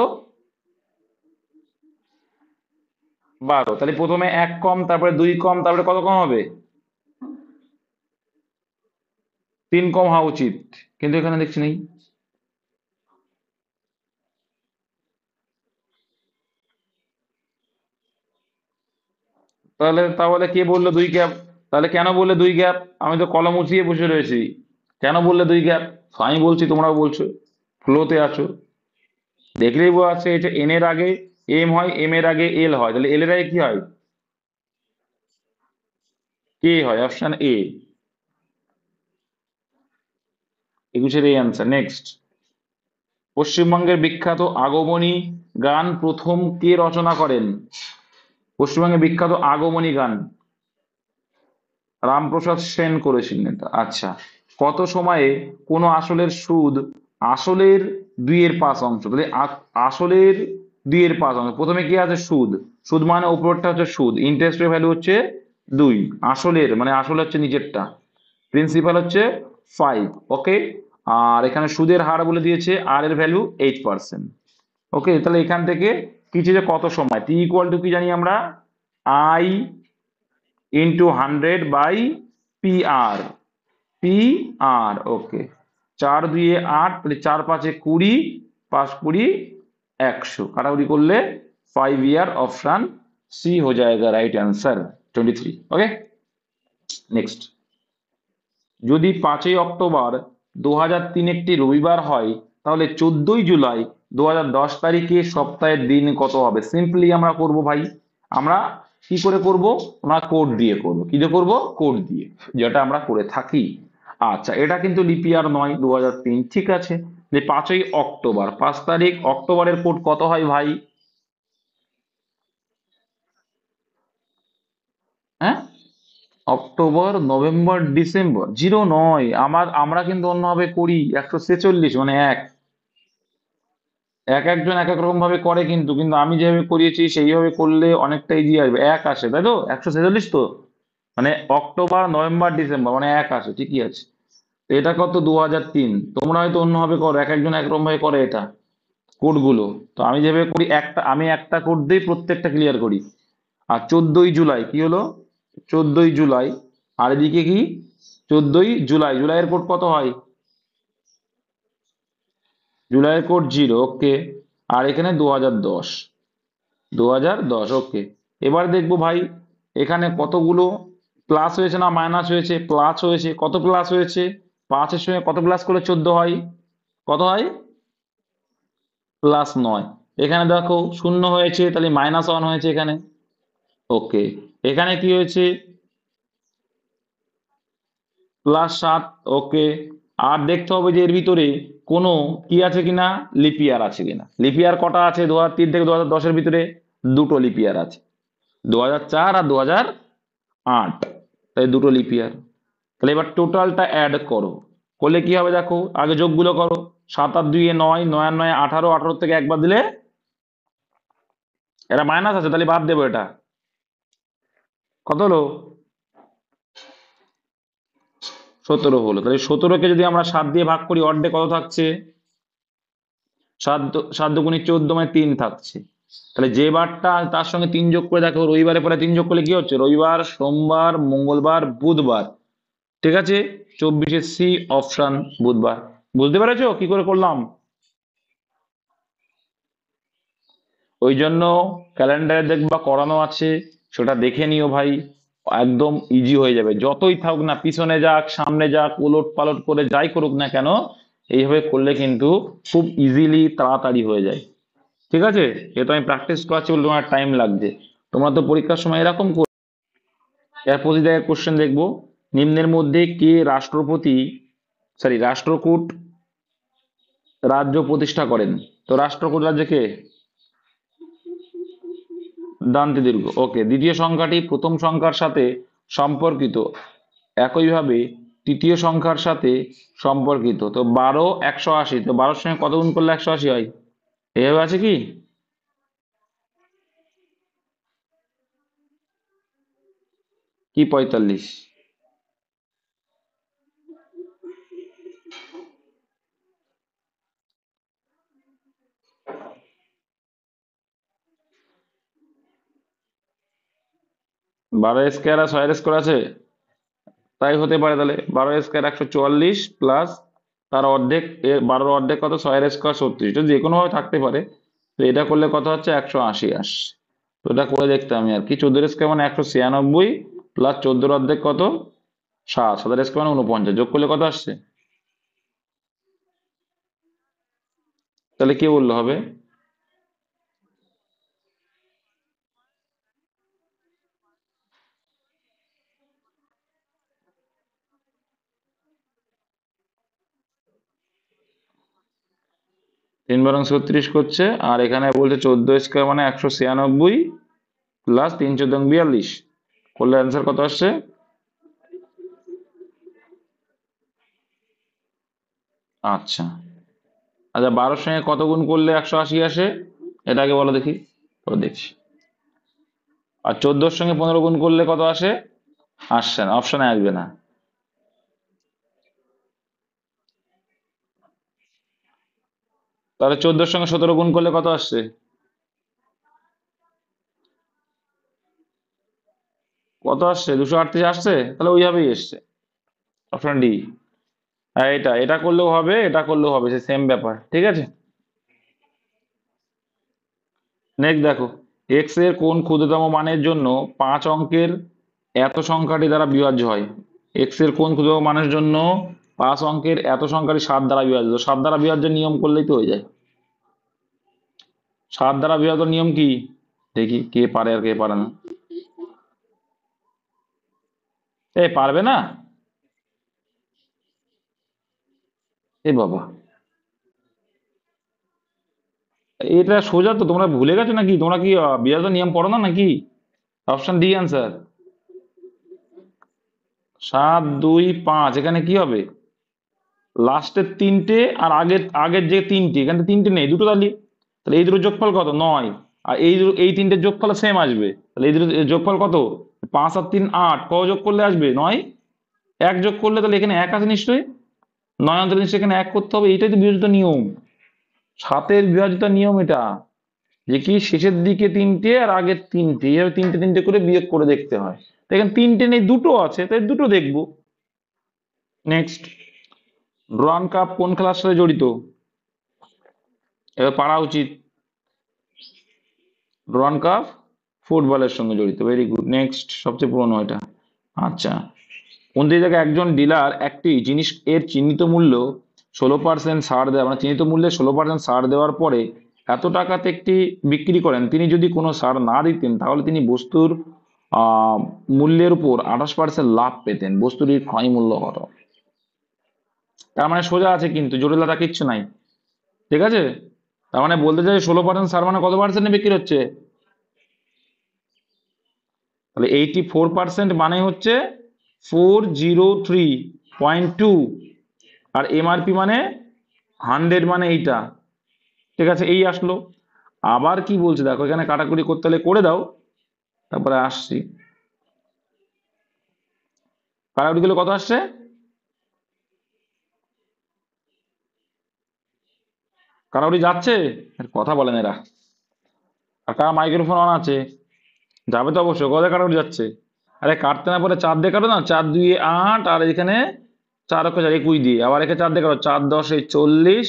12, তাহলে প্রথমে 1 কম, তারপরে 2 কম, তারপরে কত কম হবে? 3 কম হওয়া উচিত, কিন্তু এখানে দেখছি নেই। তাহলে কে বললো 2 গ্যাপ? তাহলে কেন বললে 2 গ্যাপ? আমি তো কলম উঠিয়ে বসে রয়েছি, কেন বললে 2 গ্যাপ? আমি বলছি, তোমরাও বলছো, ফ্লোতে আছো, দেখলেই বোঝা যাচ্ছে। এটা এন এর আগে এম হয়, এম এর আগে এল হয়, তাহলে এল এর আগে কি হয়? কে হয়, অপশন এ। 21 এই অ্যান্সার। নেক্সট, পশ্চিমবঙ্গের বিখ্যাত আগমনী গান প্রথম কে রচনা করেন? পশ্চিমবঙ্গে বিখ্যাত আগমনী গান রামপ্রসাদ সেন করেছিলেন এটা। আচ্ছা, কত সময়ে কোনো আসলের সুদ আসলের 2/5 অংশ, তাহলে আসলের 2/5 অংশ, প্রথমে কি আছে? সুদ। সুদ মানে উপরটা হচ্ছে সুদ, ইন্টারেস্টের ভ্যালু হচ্ছে 2, আসলের মানে আসল হচ্ছে নিচেরটা, প্রিন্সিপাল হচ্ছে 5। ওকে, আর এখানে সুদের হার বলে দিয়েছে, আর এর ভ্যালু 8%। ওকে, তাহলে এখান থেকে কি যে কত সময়, টি ইকুয়াল টু কি জানি আমরা? I into 100/PR। PR, okay. 4 2 8, 4 5 20, 5 20 100, काटाकुटी कर ले 5 ईयर, ऑप्शन सी हो जाएगा राइट आंसर 23। Okay, next. যদি 5ই অক্টোবর 2003 একটি রবিবার হয়, তাহলে 14ই জুলাই 2010 তারিখে সপ্তাহের দিন কত হবে? সিম্পলি আমরা করব ভাই, আমরা কি করে করব? আমরা কোড দিয়ে করব। কি দিয়ে করব? কোড দিয়ে, যেটা আমরা করে থাকি। আচ্ছা, এটা কিন্তু লিপিয়ার নয়, 2003, ঠিক আছে। যে 5ই অক্টোবর, 5 তারিখ, অক্টোবরের কোড কত হয় ভাই? হ্যাঁ, অক্টোবর, নভেম্বর, ডিসেম্বর, 0 নয়। আমরা কিন্তু অন্যভাবে করি, 146 মানে এক। এক একজন এক এক রকম ভাবে করে, কিন্তু কিন্তু আমি যেভাবে করিয়েছি সেইভাবে করলে অনেকটা ইজি আসবে, এক আসে, তাই তো? 146 তো, মানে অক্টোবর, নভেম্বর, ডিসেম্বর মানে এক আসে, ঠিকই আছে। তো এটা কত? 2003। তোমরা হয়তো অন্যভাবে করো, এক একজন একরকম ভাবে করে এটা, কোড গুলো। তো আমি যেভাবে করি, আমি একটা কোড দিয়ে প্রত্যেকটা ক্লিয়ার করি। আর 14ই জুলাই কি হলো? 14ই জুলাই, আর এদিকে কি? 14ই জুলাই, জুলাইয়ের কোড কত হয়? জুলাইয়ের কোড 0, ওকে। আর এখানে 2010, 2010, ওকে। এবার দেখবো ভাই, এখানে কতগুলো প্লাস হয়েছে না মাইনাস হয়েছে? প্লাস হয়েছে। কত প্লাস হয়েছে? 5-এর সঙ্গে কত প্লাস করলে 14 হয়? কত হয়? +9। এখানে দেখো শূন্য হয়েছে, তাহলে -1 হয়েছে এখানে। ওকে, এখানে কি হয়েছে? +7, ওকে। আর দেখতে হবে যে এর ভিতরে কোনো কি আছে কিনা, লিপিয়ার আছে কিনা। লিপিয়ার কটা আছে 2003 থেকে 2010-এর ভিতরে? দুটো লিপিয়ার আছে, 2004 আর 2008, তাই দুটো লিপিয়ার। তাহলে এবার টোটালটা অ্যাড করো, করলে কি হবে দেখো, আগে যোগগুলো করো। 7 আর 2 9, 9 আর 9 18, 18 থেকে একবার দিলে এটা মাইনাস আছে, তাহলে বাদ দেবো এটা। কত হলো? 17 হলো। তাহলে 17কে যদি আমরা 7 দিয়ে ভাগ করি, অর্ধেক কত থাকছে? 7 7 × 2 = 14, মানে 3 থাকছে। তাহলে যে বারটা তার সঙ্গে 3 যোগ করে দেখো, রবিবারে পরে 3 যোগ করলে কি হচ্ছে? রবিবার, সোমবার, মঙ্গলবার, বুধবার, ঠিক আছে। 24-এ C, অপশন বুধবার। বুঝতে পেরেছো কি করে করলাম? ওই জন্য ক্যালেন্ডারে দেখবা করানো আছে, সেটা দেখে নিও ভাই, একদম ইজি হয়ে যাবে। যতই থাকুক না, পিছনে যাক সামনে যাক, উলট পালট করে যাই করুক না কেন, এইভাবে করলে কিন্তু খুব ইজিলি তাড়াতাড়ি হয়ে যায়, ঠিক আছে। এ তো আমি প্র্যাকটিস করাচ্ছি বলে তোমার টাইম লাগছে, তোমরা তো পরীক্ষার সময় এরকম এর প্রতি জায়গায় কোশ্চেন দেখবো। নিম্নের মধ্যে কে রাষ্ট্রকূট রাজ্য প্রতিষ্ঠা করেন? তো রাষ্ট্রকূট রাজ্য কে? দান্তে দীর্ঘ, ওকে। দ্বিতীয় সংখ্যাটি প্রথম সংখ্যার সাথে সম্পর্কিত, একইভাবে তৃতীয় সংখ্যার সাথে সম্পর্কিত। তো 12 180, তো 12-এর সঙ্গে কত গুণ করলে 180 হয়? এভাবে আছে কি? কি 45? 12 স্কোয়ার আর 6 স্কোয়ার আছে, তাই হতে পারে। তাহলে 12 স্কোয়ার 144, প্লাস তার অর্ধেক, 12-এর অর্ধেক কত? 6 স্কোয়ার 36, এটা যে কোনো ভাবে থাকতে পারে। তো এটা করলে কত হচ্ছে? 180 আসছে। তো এটা করে দেখতে আমি আর কি, 14 স্কোয়ার মানে 196, প্লাস 14-এর অর্ধেক কত? 7, 7 স্কোয়ার মানে 49, যোগ করলে কত আসছে? তাহলে কি বললে হবে? 3 × 36 করছে, আর এখানে বলছে 14 স্কোয়ার মানে 196 প্লাস 3×14 = 42, করলে অ্যান্সার কত আসছে? আচ্ছা আচ্ছা, 12-র সঙ্গে কত গুণ করলে 180 আসে, এটা আগে বলো দেখি, তো দেখছি। আর 14-র সঙ্গে 15 গুণ করলে কত আসে? আসছে না, অপশনে আসবে না। তাহলে 14-র সঙ্গে 17 গুণ করলে কত আসছে? কত আসছে? 238 আসছে, তাহলে ওইভাবেই এসছে, অপশন ডি। হ্যাঁ, এটা এটা করলেও হবে, এটা করলেও হবে, সে সেম ব্যাপার, ঠিক আছে। নেক্সট দেখো, এক্স এর কোন ক্ষুদ্রতম মানের জন্য 5 অঙ্কের এত সংখ্যাটি দ্বারা বিভাজ্য হয়? এক্স এর কোন ক্ষুদ্রতম মানের জন্য 5 অঙ্কের এত সংখ্যাটি 7 দ্বারা বিভাজ্য? 7 দ্বারা বিভাজ্যের নিয়ম করলেই তো হয়ে যায়। 7 দ্বারা বিভাজ্য নিয়ম কি? দেখি কে পারে আর কে পারে না। এ পারবে না? এ বাবা, এটা সোজা তো, তোমরা ভুলে গেছো নাকি? তোমরা কি বিভাজ্য নিয়ম পড়ো না নাকি? Option D answer. 7, 2, 5, এখানে কি হবে? লাস্টের 3টে আর আগের আগের যে 3টে, এখানে 3টে নেই, দুটো তাহলে, তাহলে এই দুটো যোগফল কত? 9। আর এই 3টের যোগফল সেম আসবে, তাহলে এই দুটো যোগফল কত? 5 আর 3 8, ক যোগ করলে আসবে? 9। 1 যোগ করলে তাহলে এখানে 1 আছে নিশ্চয়ই, 9 অন্তর নিশ্চয়ই এখানে 1 করতে হবে, এটাই তো বিভাজ্যতা নিয়ম। 7-এর বিভাজ্যতা নিয়ম এটা, যে কি শেষের দিকে 3টে আর আগের 3টে, এইভাবে 3টে 3টে করে বিয়োগ করে দেখতে হয়। তো এখানে 3টে নেই, দুটো আছে, তাই দুটো দেখবো। নেক্সট, ডুরান্ড কাপ কোন খেলার সাথে জড়িত? এবার পারা উচিত। ডুরান্ড কাপ ফুটবলের সঙ্গে জড়িত, ভেরি গুড। নেক্সট, সবচেয়ে পুরনো এটা। আচ্ছা, 29 জায়গায় একজন ডিলার একটি জিনিস এর চিহ্নিত মূল্য 16% ছাড় দেয়, মানে চিহ্নিত মূল্যে 16% ছাড় দেওয়ার পরে এত টাকাতে একটি বিক্রি করেন। তিনি যদি কোনো ছাড় না দিতেন তাহলে তিনি বস্তুর মূল্যের উপর 28% লাভ পেতেন। বস্তুটির ক্রয় মূল্য কত? তার মানে সোজা আছে, কিন্তু জটিলতা কিচ্ছু নাই, ঠিক আছে। তার মানে বলতে চাই 16% ছাড় মানে কত পার্সেন্টে বিক্রি হচ্ছে? তাহলে 84% মানে হচ্ছে 403.2, আর এমআরপি মানে 100, মানে এইটা, ঠিক আছে। এই আসলো। আবার কি বলছে দেখো, এখানে কাটাকুটি করতে হলে করে দাও, তারপরে আসছি। কাটাকুটি করলে কত আসছে? কাটাকুটি যাচ্ছে? এর কথা বলেন এরা। আর কার মাইক্রোফোন অন আছে? যাবে তো অবশ্যই, কত কাটাকুটি যাচ্ছে? আরে কাটতে না পারে 4 দিয়ে কাটো না, 4 2 8, আর এখানে 4 অক্ষ 4 21 দিয়ে, আবার এখানে 4 দিয়ে কাটো, 4 10 40,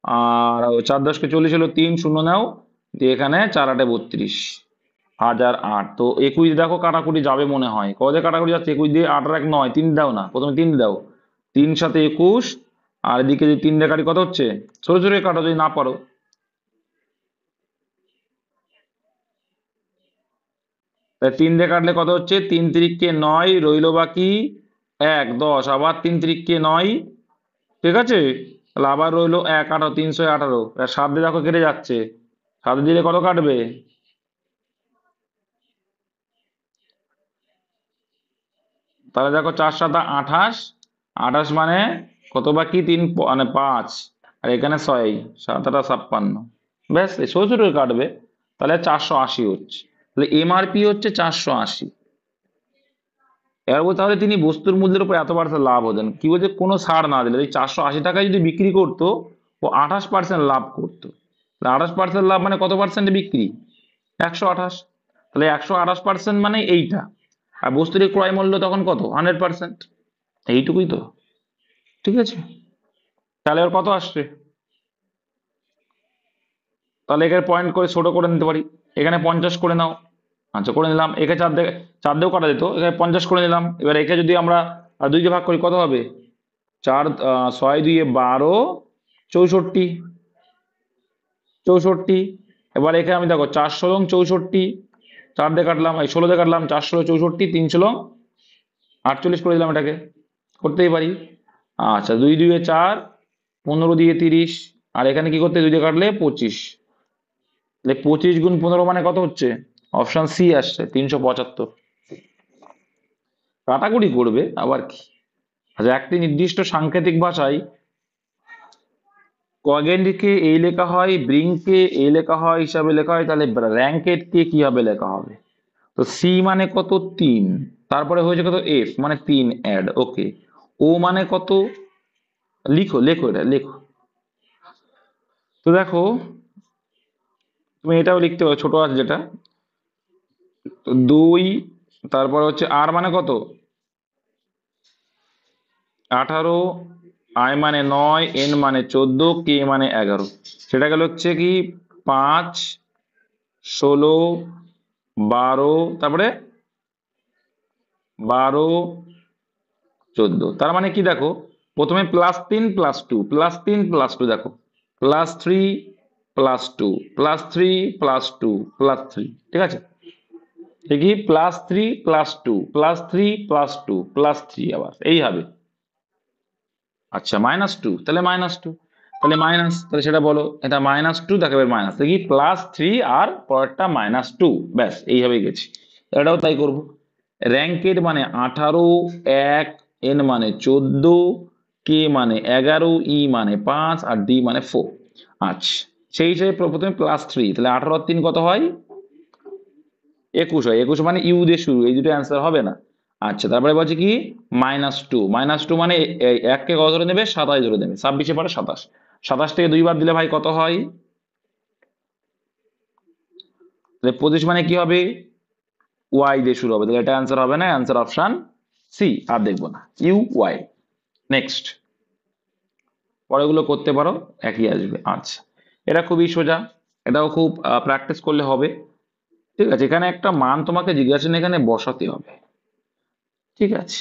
আর 4 10 কে 40 হলো 3 শূন্য নাও, দিয়ে এখানে 4 8 32, 1008। তো 21 দেখো কাটাকুটি যাবে মনে হয়, কত দিয়ে কাটাকুটি যাচ্ছে? 21 দিয়ে 8 আর 1 9, 3 দাও না, প্রথমে 3 দাও, 3 7 21, আর এদিকে যদি 3 দিয়ে কাটি কত হচ্ছে? ছোট ছোট কাটো যদি না পারো। তাই 3 দিয়ে কাটলে কত হচ্ছে? 3 3 9, রইলো বাকি 1 10, আবার 3 3 9, ঠিক আছে। তাহলে আবার রইলো 1 18, 318, 7 দিয়ে দেখো কেটে যাচ্ছে, 7 দিলে কত কাটবে? তাহলে দেখো 4 7 28, 28 মানে কত বাকি? 3 মানে 5, আর এখানে 6, 7 8 56, ব্যাস, এই ছোট ছোট কাটবে। তাহলে 480 হচ্ছে, তাহলে এমআরপি হচ্ছে 480। এবার বলতে, তাহলে তিনি বস্তুর মূল্যের উপর এত পার্সেন্ট লাভ হতেন, কি বলছে? কোনো ছাড় না দিলে, এই 480 টাকায় যদি বিক্রি করতো, ও 28% লাভ করতো। 28% লাভ মানে কত পার্সেন্টে বিক্রি? 128। তাহলে 128% মানে এইটা, আর বস্তুর ক্রয় মূল্য তখন কত? 100%। এইটুকুই তো, ঠিক আছে। তাহলে এবার কত আসছে? তাহলে এখানে পয়েন্ট করে ছোট করে নিতে পারি, এখানে 50 করে নাও। আচ্ছা, করে নিলাম। একে 4 দিয়েও কাটা যেত, এখানে 50 করে নিলাম। এবার একে যদি আমরা 2 দিয়ে ভাগ করি, কত হবে? 4 6 2 12, 64, 64। এবার এখানে আমি দেখো 4 16 64, 4 দিয়ে কাটলাম, এই 16 দিয়ে কাটলাম, 4 16 64, 3 16 48 করে দিলাম, এটাকে করতেই পারি। আচ্ছা, 2 2 4, 15 দিয়ে 30, আর এখানে কি করতে 2 দিয়ে কাটলে 25, তাহলে 25 গুণ 15 মানে কত হচ্ছে? অপশন সি আসছে 375। কাটাকুটি করবে আবার কি। আচ্ছা, একটি নির্দিষ্ট সাংকেতিক ভাষায় কগেনকে এই লেখা হয়, ব্রিংকে এই লেখা হয় হিসাবে লেখা হয়, তাহলে র্যাঙ্কেটকে কিভাবে লেখা হবে? তো সি মানে কত? 3, তারপরে হয়েছে কত? এফ মানে 3 অ্যাড, ওকে। ও মানে কত? লিখো লেখো, এটা লেখো। তো দেখো, তুমি এটাও লিখতে পারো, ছোট আছে যেটা। তো 2, তারপরে হচ্ছে আর মানে কত? 18, আই মানে 9, এন মানে 14, কে মানে 11। সেটা গেল হচ্ছে কি 5, 16, 12, তারপরে 12, 14। তার মানে কি দেখো, প্রথমে +3 +2, +3 +2, দেখো +3 +2 +3 +2 +3, ঠিক আছে। ঠিকই +3 +2 +3 +2 +3 আবার এই হবে। আচ্ছা -2, তাহলে -2, তাহলে মাইনাস, তাহলে সেটা বলো। এটা -2, দেখো এবার মাইনাস, দেখি +3 আর পরেরটা -2, ব্যাস এইভাবেই গেছি। এটাও তাই করব। র্যাঙ্কের মানে 18, 1, এন মানে 14, কে মানে 11, ই মানে 5 আর ডি মানে 4। আচ্ছা, সেই হিসেবে প্রথমে +3, তাহলে 18 আর 3 কত হয়? 21 হয়। 21 মানে ইউ দিয়ে শুরু, এই দুটো অ্যান্সার হবে না। আচ্ছা, তারপরে বলছে কি -2, -2 মানে 1 কে কত ধরে নেবে? 27 ধরে নেবে। 26 পরে 27, 27 থেকে 2 বার দিলে ভাই কত হয়? 25 মানে কি হবে? ওয়াই দিয়ে শুরু হবে, তাহলে এটা অ্যান্সার হবে না, অ্যান্সার অপশন সি। আর দেখবো না, ইউ ওয়াই। নেক্সট, পরেগুলো করতে পারো, একই আসবে। আচ্ছা, এটা খুবই সোজা, এটাও খুব প্র্যাকটিস করলে হবে। ঠিক আছে, এখানে একটা মান তোমাকে জিজ্ঞাসা এখানে বসাতে হবে, ঠিক আছে।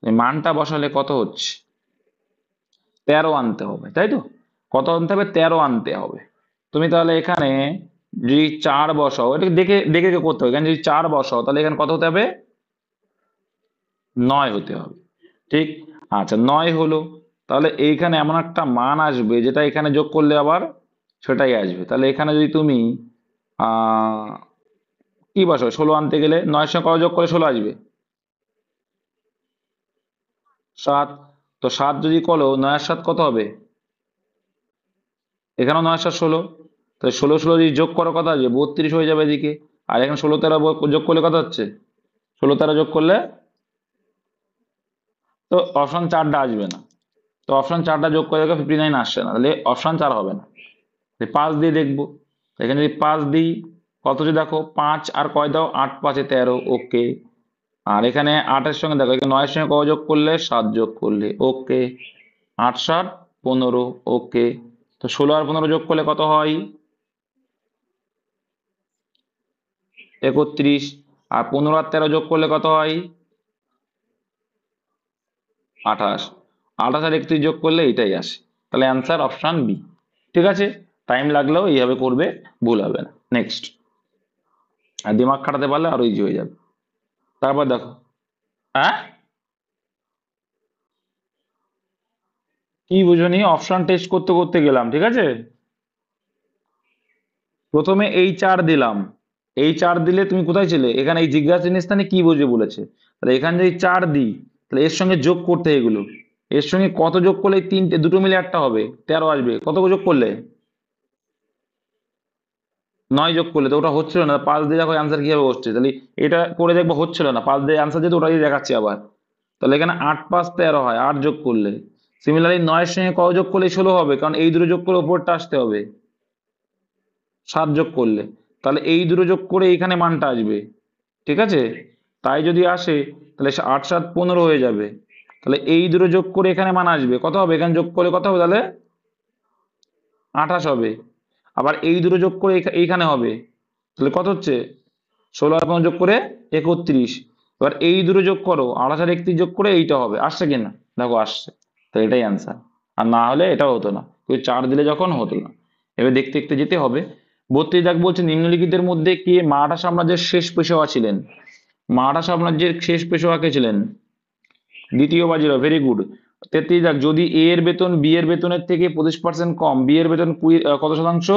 এই মানটা বসালে কত হচ্ছে? 13 আনতে হবে, তাই তো? কত আনতে হবে? 13 আনতে হবে। তুমি তাহলে এখানে যদি 4 বসাও, এটা দেখে দেখে করতে হবে। এখানে যদি 4 বসাও, তাহলে এখানে কত হতে হবে? 9 হতে হবে, ঠিক। আচ্ছা, 9 হলো। তাহলে এইখানে এমন একটা মান আসবে যেটা এখানে যোগ করলে আবার সেটাই আসবে। তাহলে এখানে যদি তুমি কি বসাও, 16 আনতে গেলে 9 সঙ্গে কত যোগ করলে 16 আসবে? 7। তো 7 যদি করো, 9 আর 7 কত হবে? এখানেও 9 আর 7 16। তাহলে 16 16 যদি যোগ করো কত আসবে? 32 হয়ে যাবে এদিকে। আর এখানে 16 13 যোগ করলে কত হচ্ছে? 16 13 যোগ করলে তো অপশন 4টা আসবে না। তো অপশন 4টা যোগ করে দেখো 59 আসছে না, তাহলে অপশন 4 হবে না। 5 দিয়ে দেখবো। এখানে যদি 5 দিই, কত হচ্ছে দেখো, 5 আর কয় দাও? 8 5 13, ওকে। আর এখানে 8 এর সঙ্গে দেখো, এখানে 9 এর সঙ্গে কত যোগ করলে? 7 যোগ করলে, ওকে। 8 7 15, ওকে। তো 16 আর 15 যোগ করলে কত হয়? 31। আর 15 আর 13 যোগ করলে কত হয়? 28। 28 আর 31 যোগ করলে এটাই আসে। তাহলে অ্যান্সার অপশন বি। ঠিক আছে, টাইম লাগলেও এইভাবে করবে, ভুল হবে না। নেক্সট, আর দিমাগ খাটাতে পারলে আরো ইজি হয়ে যাবে। তারপর দেখো, হ্যাঁ কি বুঝনি? অপশন টেস্ট করতে করতে গেলাম, ঠিক আছে। প্রথমে এই 4 দিলাম, এই 4 দিলে তুমি কোথায় ছিলে? এখানে এই জিজ্ঞাসা স্থানে কি বুঝবে বলেছে। তাহলে এখানে যদি 4 দিই, তাহলে এর সঙ্গে যোগ করতে হয় এগুলো। এর সঙ্গে কত যোগ করলে? এই তিনটে দুটো মিলে একটা হবে, 13 আসবে। কত যোগ করলে? 9 যোগ করলে। তো ওটা হচ্ছিল না, 5 দিয়ে দেখো অ্যান্সার কিভাবে হচ্ছে। তাহলে এটা করে দেখবো, হচ্ছিল না। 5 দিয়ে অ্যান্সার যেহেতু, ওটাই দেখাচ্ছি আবার। তাহলে এখানে 8 5 13 হয়, 8 যোগ করলে। সিমিলারলি 9 এর সঙ্গে কত যোগ করলে? 16 হবে, কারণ এই দুটো যোগ করে উপরটা আসতে হবে। 7 যোগ করলে, তাহলে এই দুটো যোগ করে এইখানে মানটা আসবে, ঠিক আছে। তাই যদি আসে, তাহলে 8 7 15 হয়ে যাবে। তাহলে এই দুটো যোগ করে এখানে মান আসবে, কত হবে? এখানে যোগ করলে কত হবে? তাহলে 28 হবে। আবার এই দুটো যোগ করে এইখানে হবে, তাহলে কত হচ্ছে? 16 আর 15 যোগ করে 31। এবার এই দুটো যোগ করো, 28 আর 31 যোগ করে এইটা হবে। আসছে কিনা? দেখো আসছে, তো এটাই অ্যান্সার। আর না হলে এটাও হতো না, 4 দিলে যখন হতো না। এবার দেখতে দেখতে যেতে হবে। 32 দাগ বলছে, নিম্নলিখিতের মধ্যে কে মারাঠা সাম্রাজ্যের শেষ পেশোয়া ছিলেন? মারাঠা সাম্রাজ্যের শেষ পেশোয়া কে ছিলেন? দ্বিতীয় বাজিরাও, ভেরি গুড। 33 দেখ, যদি এ এর বেতন বি এর বেতনের থেকে 25% কম, বি এর বেতন কত শতাংশ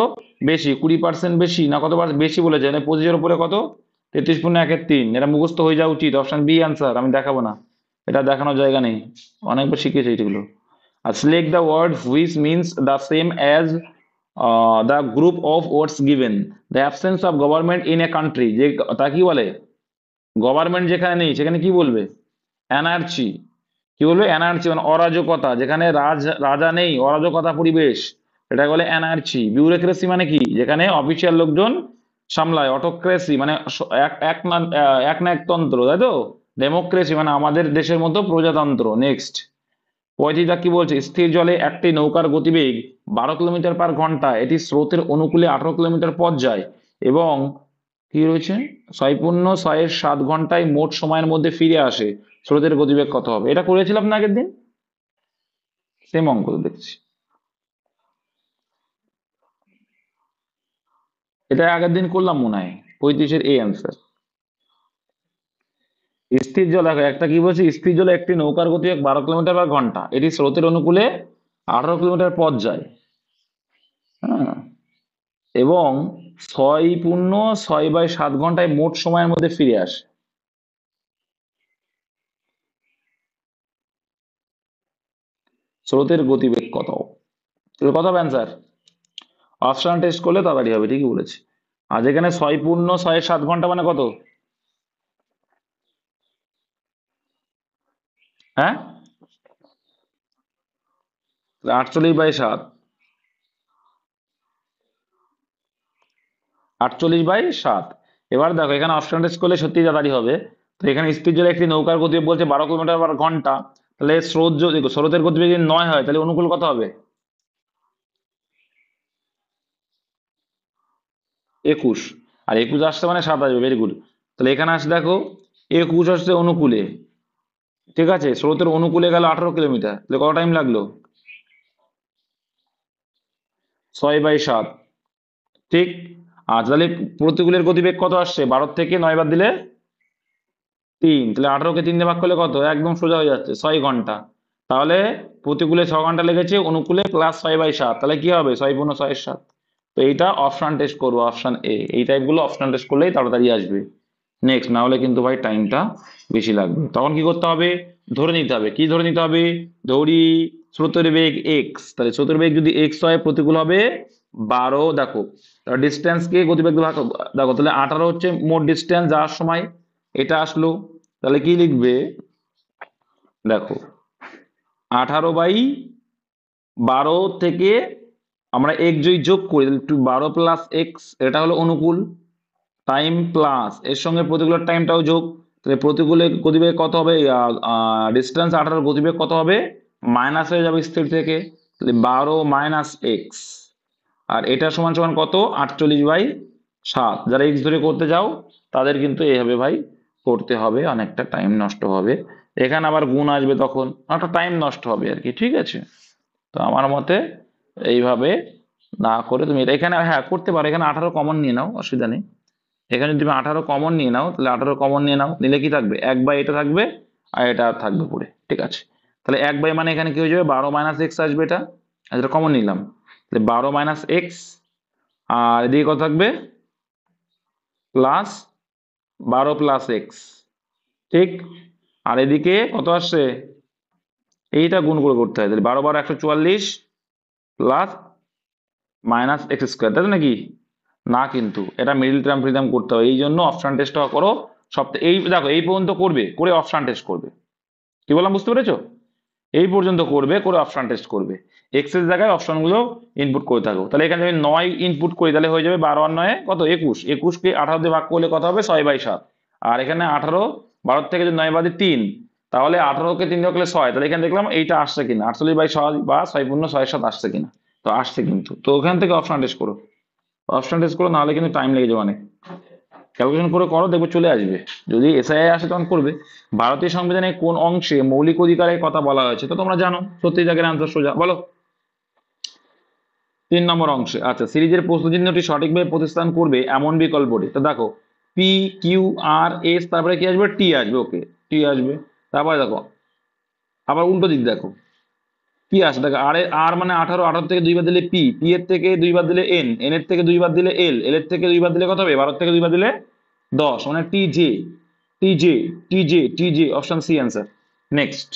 বেশি, 20% বেশি না কত বেশি বলেছে, মানে 25-এর উপরে কত, 33.1-3, এটা মুখস্থ হয়ে যাওয়া উচিত, অপশন বি অ্যান্সার, আমি দেখাবো না, এটা দেখানোর জায়গা নেই, অনেকবার শিখেছি এইগুলো। আর select the word which means the same as the group of words given, the absence of government in a country, যে তা কি বলে, গভর্নমেন্ট যেখানে নেই সেখানে কি বলবে, অ্যানার্চি, কি বলবে, অ্যানার্চি মানে অরাজকতা, যেখানে রাজা নেই, অরাজকতা পরিবেশ, এটা বলে অ্যানার্চি। বিউরোক্রেসি মানে কি, যেখানে অফিসিয়াল লোকজন সামলায়। অটোক্রেসি মানে একনায়কতন্ত্র, তাই তো। ডেমোক্রেসি মানে আমাদের দেশের মতো প্রজাতন্ত্র। নেক্সট 35 কি বলছে, স্থির জলে একটি নৌকার গতিবেগ 12 কিলোমিটার/ঘন্টা, এটি স্রোতের অনুকূলে 18 কিলোমিটার পথ যায় এবং কি রয়েছে, 6.6 7 ঘন্টায় মোট সময়ের মধ্যে ফিরে আসে, স্রোতের গতিবেগ কত হবে? এটা করেছিলাম না আগের দিন, সেম অঙ্ক তো দেখছি, এটা আগের দিন করলাম মনে হয়। 35-এর এই অ্যান্সার। স্থির জল, দেখো একটা কি বলছে, স্থির জলে একটি নৌকার গতিবেগ 12 কিলোমিটার/ঘন্টা, এটি স্রোতের অনুকূলে 18 কিলোমিটার পথ যায়, হ্যাঁ, এবং 6.6 ঘন্টায় মোট সময়ের মধ্যে ফিরে আসে। স্রোতের গতিবেগ কত, কত হবে অ্যান্সার? অপশন টেস্ট করলে তাড়াতাড়ি হবে, ঠিকই বলেছি। আর যেখানে 6.6 ঘন্টা মানে কত, হ্যাঁ, 48/7, 48/7। এবার দেখো এখানে অপশন টেস্ট করলে সত্যি তাড়াতাড়ি হবে। তো এখানে স্থির জলে একটি নৌকার গতিবেগ বলছে 12 কিলোমিটার/ঘন্টা, তাহলে স্রোত যদি স্রোতের গতিবেগ যদি 9 হয় তাহলে অনুকূল কত হবে, 21। আর 21 আসছে মানে 7 আসবে, ভেরি গুড। তাহলে এখানে আসছে দেখো 21 আসছে অনুকূলে, ঠিক আছে, স্রোতের অনুকূলে গেল 18 কিলোমিটার, তাহলে কত টাইম লাগলো, 6/7, ঠিক। আর তাহলে প্রতিকূলের গতিবেগ কত আসছে, 12 থেকে 9 বাদ দিলে 3, তাহলে 18-কে 3 দিয়ে ভাগ করলে কত, একদম সোজা হয়ে যাচ্ছে 6 ঘন্টা। তাহলে প্রতিকূলে 6 ঘন্টা লেগেছে, অনুকূলে প্লাস 6/7, তাহলে কি হবে, 6×6=7। তো এইটা অপশন টেস্ট করবো, অপশন এ, এই টাইপগুলো অপশন টেস্ট করলেই তাড়াতাড়ি আসবে। নেক্সট, না হলে কিন্তু ভাই টাইমটা বেশি লাগবে। তখন কি করতে হবে, ধরে নিতে হবে, কি ধরে নিতে হবে, ধরি স্রোতের বেগ এক্স, তাহলে স্রোতের বেগ যদি এক্স হয় প্রতিকূল হবে 12, দেখো ডিস্টেন্স কে গতিবেগ দিয়ে ভাগ, দেখো তাহলে 18 হচ্ছে মোট ডিস্টেন্স যাওয়ার সময়, এটা আসলো, তাহলে কি লিখবে, দেখো 18/12 থেকে আমরা এক্স যদি যোগ করি তাহলে 12 + x, এটা হলো অনুকূল টাইম, প্লাস এর সঙ্গে প্রতিকূলের টাইমটাও যোগ, তাহলে প্রতিকূলের গতিবেগ কত হবে, ডিস্টেন্স 18, গতিবেগ কত হবে, মাইনাস হয়ে যাবে স্থির থেকে, তাহলে 12 - x, আর এটা সমান সমান কত, 48/7। যারা এক্স ধরে করতে যাও তাদের কিন্তু এইভাবে ভাই করতে হবে, অনেকটা টাইম নষ্ট হবে, এখানে আবার গুণ আসবে, তখন একটা টাইম নষ্ট হবে আর কি, ঠিক আছে। তো আমার মতে এইভাবে না করে তুমি এটা এখানে, হ্যাঁ করতে পারো, এখানে 18 কমন নিয়ে নাও, অসুবিধা নেই। এখানে যদি তুমি 18 কমন নিয়ে নাও, তাহলে 18 কমন নিয়ে নাও, নিলে কি থাকবে, 1/, এটা থাকবে আর এটা থাকবে পড়ে, ঠিক আছে। তাহলে 1/, মানে এখানে কি হয়ে যাবে, 12 - x আসবে, এটা এটা কমন নিলাম, তাহলে 12 - x, আর এদিকে কত থাকবে, প্লাস 12 + x, ঠিক। আর এদিকে কত আসছে, এইটা গুণ করে করতে হয়, তাহলে 12 × 144 প্লাস -x², তাই তো নাকি, না কিন্তু এটা মিডিল টার্ম ফ্রি টার্ম করতে হবে, এই জন্য অপশন টেস্টটা করো সপ্তাহে, এই দেখো এই পর্যন্ত করবে, করে অপশন টেস্ট করবে, কি বললাম বুঝতে পেরেছো, এই পর্যন্ত করবে, করে অপশন টেস্ট করবে, এক্স এর জায়গায় অপশনগুলো ইনপুট করে থাকো। তাহলে এখানে যদি 9 ইনপুট করি তাহলে হয়ে যাবে 12 আর 9 কত, 21, 21-কে 18 দিয়ে ভাগ করলে কত হবে, 6/7। আর এখানে 18, 12 থেকে যদি 9 বাদে 3, তাহলে 18-কে 3 দিয়ে ভাগ করলে 6, তাহলে এখানে দেখলাম এইটা আসছে কিনা, 48/6 বা 6×6=7 আসছে কিনা, তো আসছে কিন্তু, তো ওখান থেকে অপশন টেস্ট করো, অপশন টেস্ট করো, নাহলে কিন্তু টাইম লেগে যাবে অনেক, ক্যালকুলেশন করে করো, দেখবে চলে আসবে। যদি এসআই আসে তখন করবে। ভারতীয় সংবিধানে কোন অংশে মৌলিক অধিকারের কথা বলা হয়েছে, তো তোমরা জানো, সত্যি জায়গার আনসার সোজা, বলো। 3 নম্বর অংশে, আচ্ছা, সিরিজের প্রশ্ন চিহ্নটি সঠিকভাবে প্রতিস্থান করবে এমন বিকল্পটি, তো দেখো পি কিউ আর এস, তারপরে কি আসবে, টি আসবে, ওকে টি আসবে। তারপরে দেখো আবার উল্টো দিক দেখো, কি আসে দেখো, আর মানে 18, 18 থেকে 2 বাদ দিলে পি, পি এর থেকে 2 বাদ দিলে এন, এন এর থেকে 2 বাদ দিলে এল, এল এর থেকে 2 বাদ দিলে কত হবে, 12 থেকে 2 বাদ দিলে 10, মানে T J, T J, T J, T J, option C answer. Next,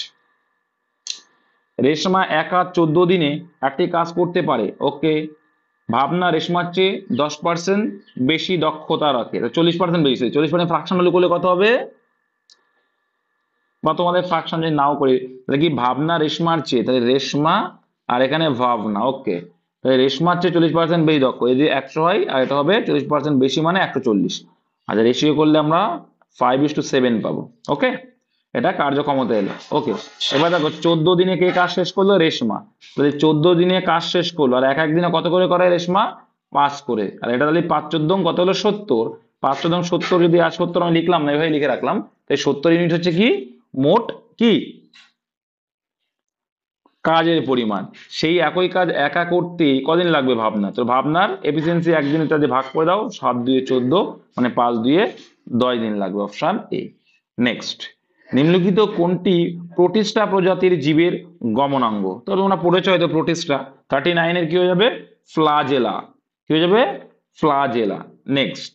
Reshma একা 14 দিনে একটি কাজ করতে পারে, ওকে। ভাবনা রেশমার চেয়ে 10% বেশি দক্ষতা রাখে, 40% বেশি, 40% ফ্রাকশন ভ্যালু করলে কত হবে, বা তোমাদের ফ্রাকশন যদি নাও করি তাহলে কি, ভাবনা রেশমার চেয়ে, তাহলে রেশমা আর এখানে ভাবনা, ওকে। তাহলে রেশমার চেয়ে 40% বেশি দক্ষ, এই যে 100 হয় আর এটা হবে 40% বেশি মানে 140। আচ্ছা, রেশিও করলে আমরা 5:7 পাবো, ওকে। এটা কার্যক্ষমতা এলো, ওকে। এবার দেখো 14 দিনে কে কাজ শেষ করলো, রেশমা। তাহলে 14 দিনে কাজ শেষ করলো, আর এক একদিনে কত করে করে রেশমা, 5 করে। আর এটা তাহলে 5×14 কত হলো, 70। 5×14 70, যদি আর 70 আমি লিখলাম না, এভাবে লিখে রাখলাম, তাই 70 ইউনিট হচ্ছে কি মোট কি কাজের পরিমাণ। সেই একই কাজ একা করতে কদিন লাগবে ভাবনা, তো ভাবনার এফিসিয়েন্সি একদিনে যদি ভাগ করে দাও, 7×2 14, মানে 5×2 10 দিন লাগবে, অপশন এ। নেক্সট, নিম্নলিখিত কোনটি প্রোটিস্টা প্রজাতির জীবের গমনাঙ্গ, তো তোমরা পড়েছো হয়তো প্রোটিস্টা। 39 এর কি হয়ে যাবে, ফ্লাজেলা, কি হয়ে যাবে, ফ্লাজেলা। নেক্সট,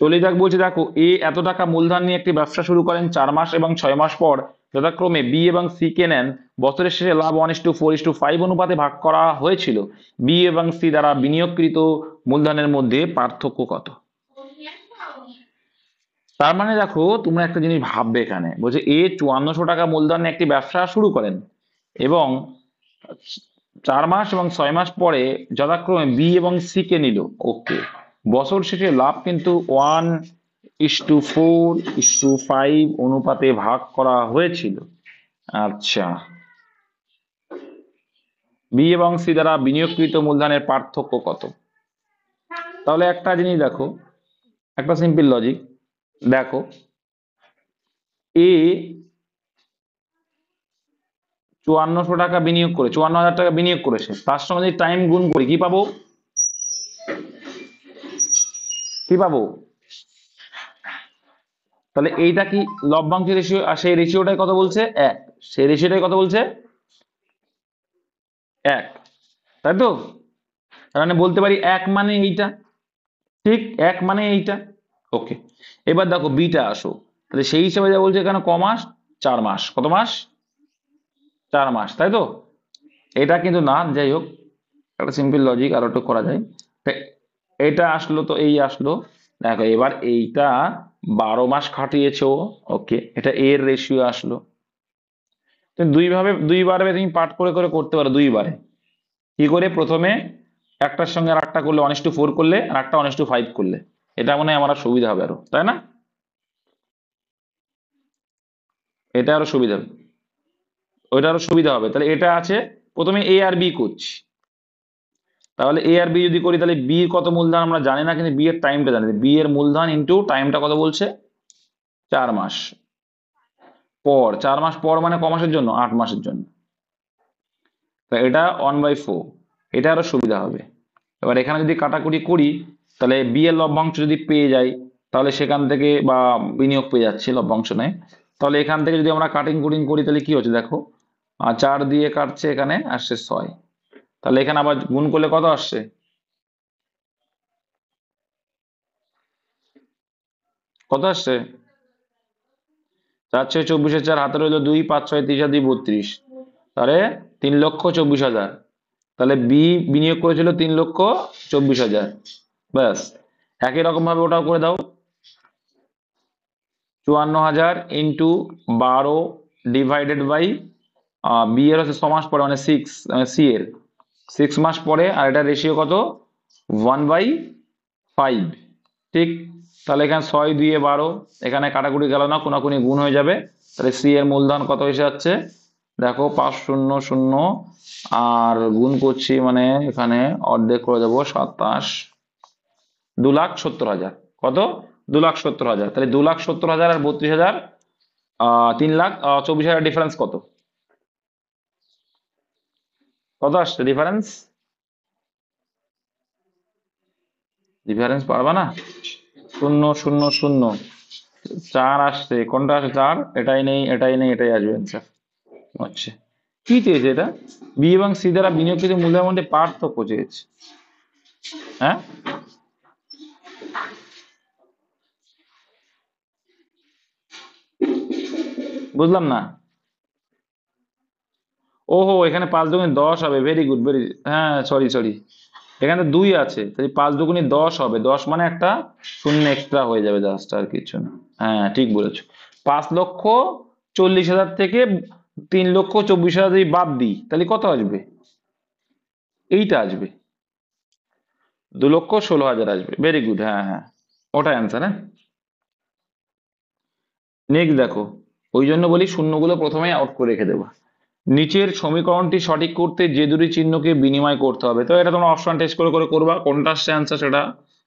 চলে যাক, বলছে দেখো এ এত টাকা মূলধন নিয়ে একটি ব্যবসা শুরু করেন, 4 মাস এবং 6 মাস পর যথাক্রমে বি এবং সি কে নেন। বছরের শেষে লাভ 1:4:5 অনুপাতে ভাগ করা হয়েছিল। বি এবং সি দ্বারা বিনিয়োগকৃত মূলধনের মধ্যে পার্থক্য কত। তার মানে দেখো তোমরা একটা জিনিস ভাববে, এখানে বলছে এ 5400 টাকা মূলধন নিয়ে একটি ব্যবসা শুরু করেন এবং 4 মাস এবং 6 মাস পরে যথাক্রমে বি এবং সি কে নিল, ওকে। বছর শেষে লাভ কিন্তু 1:4:5 অনুপাতে ভাগ করা হয়েছিল। আচ্ছা, বি এবং সি দ্বারা বিনিয়োগকৃত মূলধনের পার্থক্য কত। তাহলে একটা জিনিস দেখো, একটা সিম্পল লজিক দেখো, এ 5400 টাকা বিনিয়োগ করে, 54,000 টাকা বিনিয়োগ করেছে, তার সঙ্গে যদি টাইম গুণ করি কি পাবো, কি পাবো, তাহলে এইটা কি লভ্যাংশ রেশিও, আর সেই রেশিওটাই কত বলছে, 1, সেই রেশিওটাই কত বলছে, 1, তাই তো। তার মানে বলতে পারি 1 মানে এইটা, ঠিক 1 মানে এইটা, ওকে। এবার দেখো বিটা আসো, তাহলে সেই হিসাবে যা বলছে এখানে ক মাস, 4 মাস, কত মাস, 4 মাস, তাই তো। এটা কিন্তু না, যাই হোক, একটা সিম্পল লজিক আর একটু করা যায়। তা এটা আসলো, তো এই আসলো, দেখো এবার এইটা 12 মাস খাটিয়েছো, ওকে, এটা এর রেশিও আসলো। তো দুইবারে তুমি পার্ট করে করে করতে পারো, দুইবারে কি করে, প্রথমে একটার সঙ্গে আর একটা করলে 1:4 করলে, আর একটা 1:5 করলে, এটা মনে হয় আমার আর সুবিধা হবে আরো, তাই না, এটা আরো সুবিধা হবে, ওইটা আরো সুবিধা হবে। তাহলে এটা আছে, প্রথমে এ আর বি করছি, তাহলে এ আর বি যদি করি তাহলে বি এর কত মূলধন আমরা জানি না, কিন্তু বি এর টাইমটা জানি, বি এর মূলধন ইন্টু টাইমটা কত বলছে, 4 মাস পর, 4 মাস পর মানে ক মাসের জন্য, 8 মাসের জন্য। তা এটা 1/4, এটা আরো সুবিধা হবে। এবার এখানে যদি কাটাকুটি করি, তাহলে বি এর লভ্যাংশ যদি পেয়ে যাই, তাহলে সেখান থেকে, বা বিনিয়োগ পেয়ে যাচ্ছে, লভ্যাংশ নেই, তাহলে এখান থেকে যদি আমরা কাটিং কুটিং করি তাহলে কি হচ্ছে দেখো, 4 দিয়ে কাটছে, এখানে আসছে 6, তাহলে এখানে আবার গুণ করলে কত আসছে, কত আসছে, 4×6 = 24,000, হাতে রইলো 2, 5×6 = 30, 32, তাহলে 3,24,000। তাহলে বি বিনিয়োগ করেছিল 3,24,000, ব্যাস। একই রকম ভাবে ওটাও করে দাও, 54,000 ইন্টু 12 ডিভাইডেড বাই, বি এর হচ্ছে 6 মাস পরে, মানে 6, সি এর 6 মাস পরে, আর এটা রেশিও কত, 1/5, ঠিক। তাহলে এখানে 6×2 = 12, এখানে কাটাকুটি গেল না, কোনাকুনি গুণ হয়ে যাবে, তাহলে সি এর মূলধন কত এসে যাচ্ছে, দেখো 500, আর গুণ করছি মানে এখানে অর্ধেক করে দেবো, 27, 2,70,000, কত, 2,70,000। তাহলে 2,70,000 আর 32,000, 3,24,000 ডিফারেন্স কত, কত আসছে ডিফারেন্স, ডিফারেন্স পারবা না, 0, 0, 0, 4 আসছে, কোনটা আসছে 4? এটাই নেই, এটাই নেই, এটাই আসবে অ্যান্সার। আচ্ছা, কি চেয়েছে এটা? বি এবং সি দ্বারা বিনিয়োগকৃত মূল্যের মধ্যে পার্থক্য চেয়েছে। হ্যাঁ, বুঝলাম না। ওহো, এখানে 5 দুগুণে 10 হবে, ভেরি গুড, ভেরি, হ্যাঁ সরি সরি, এখানে 2 আছে, তাই 5 দুগুণে 10 হবে, 10 মানে একটা শূন্য এক্সট্রা হয়ে যাবে, জাস্ট, আর কিছু না। হ্যাঁ ঠিক বলেছো। 5,40,000 থেকে 3,24,000 যদি বাদ দিই তাহলে কত আসবে? এইটা আসবে, 2,16,000 আসবে, ভেরি গুড, হ্যাঁ হ্যাঁ, ওটা অ্যান্সার। হ্যাঁ, নেক্সট দেখো, ওই জন্য বলি শূন্যগুলো প্রথমেই আউট করে রেখে দেবো। নিচের সমীকরণটি সঠিক করতে যে দুটি চিহ্নকে বিনিময় করতে হবে, তো এটা তোমরা অপশন টেস্ট করে করে করবা, কোনটা আসছে অ্যান্সার সেটা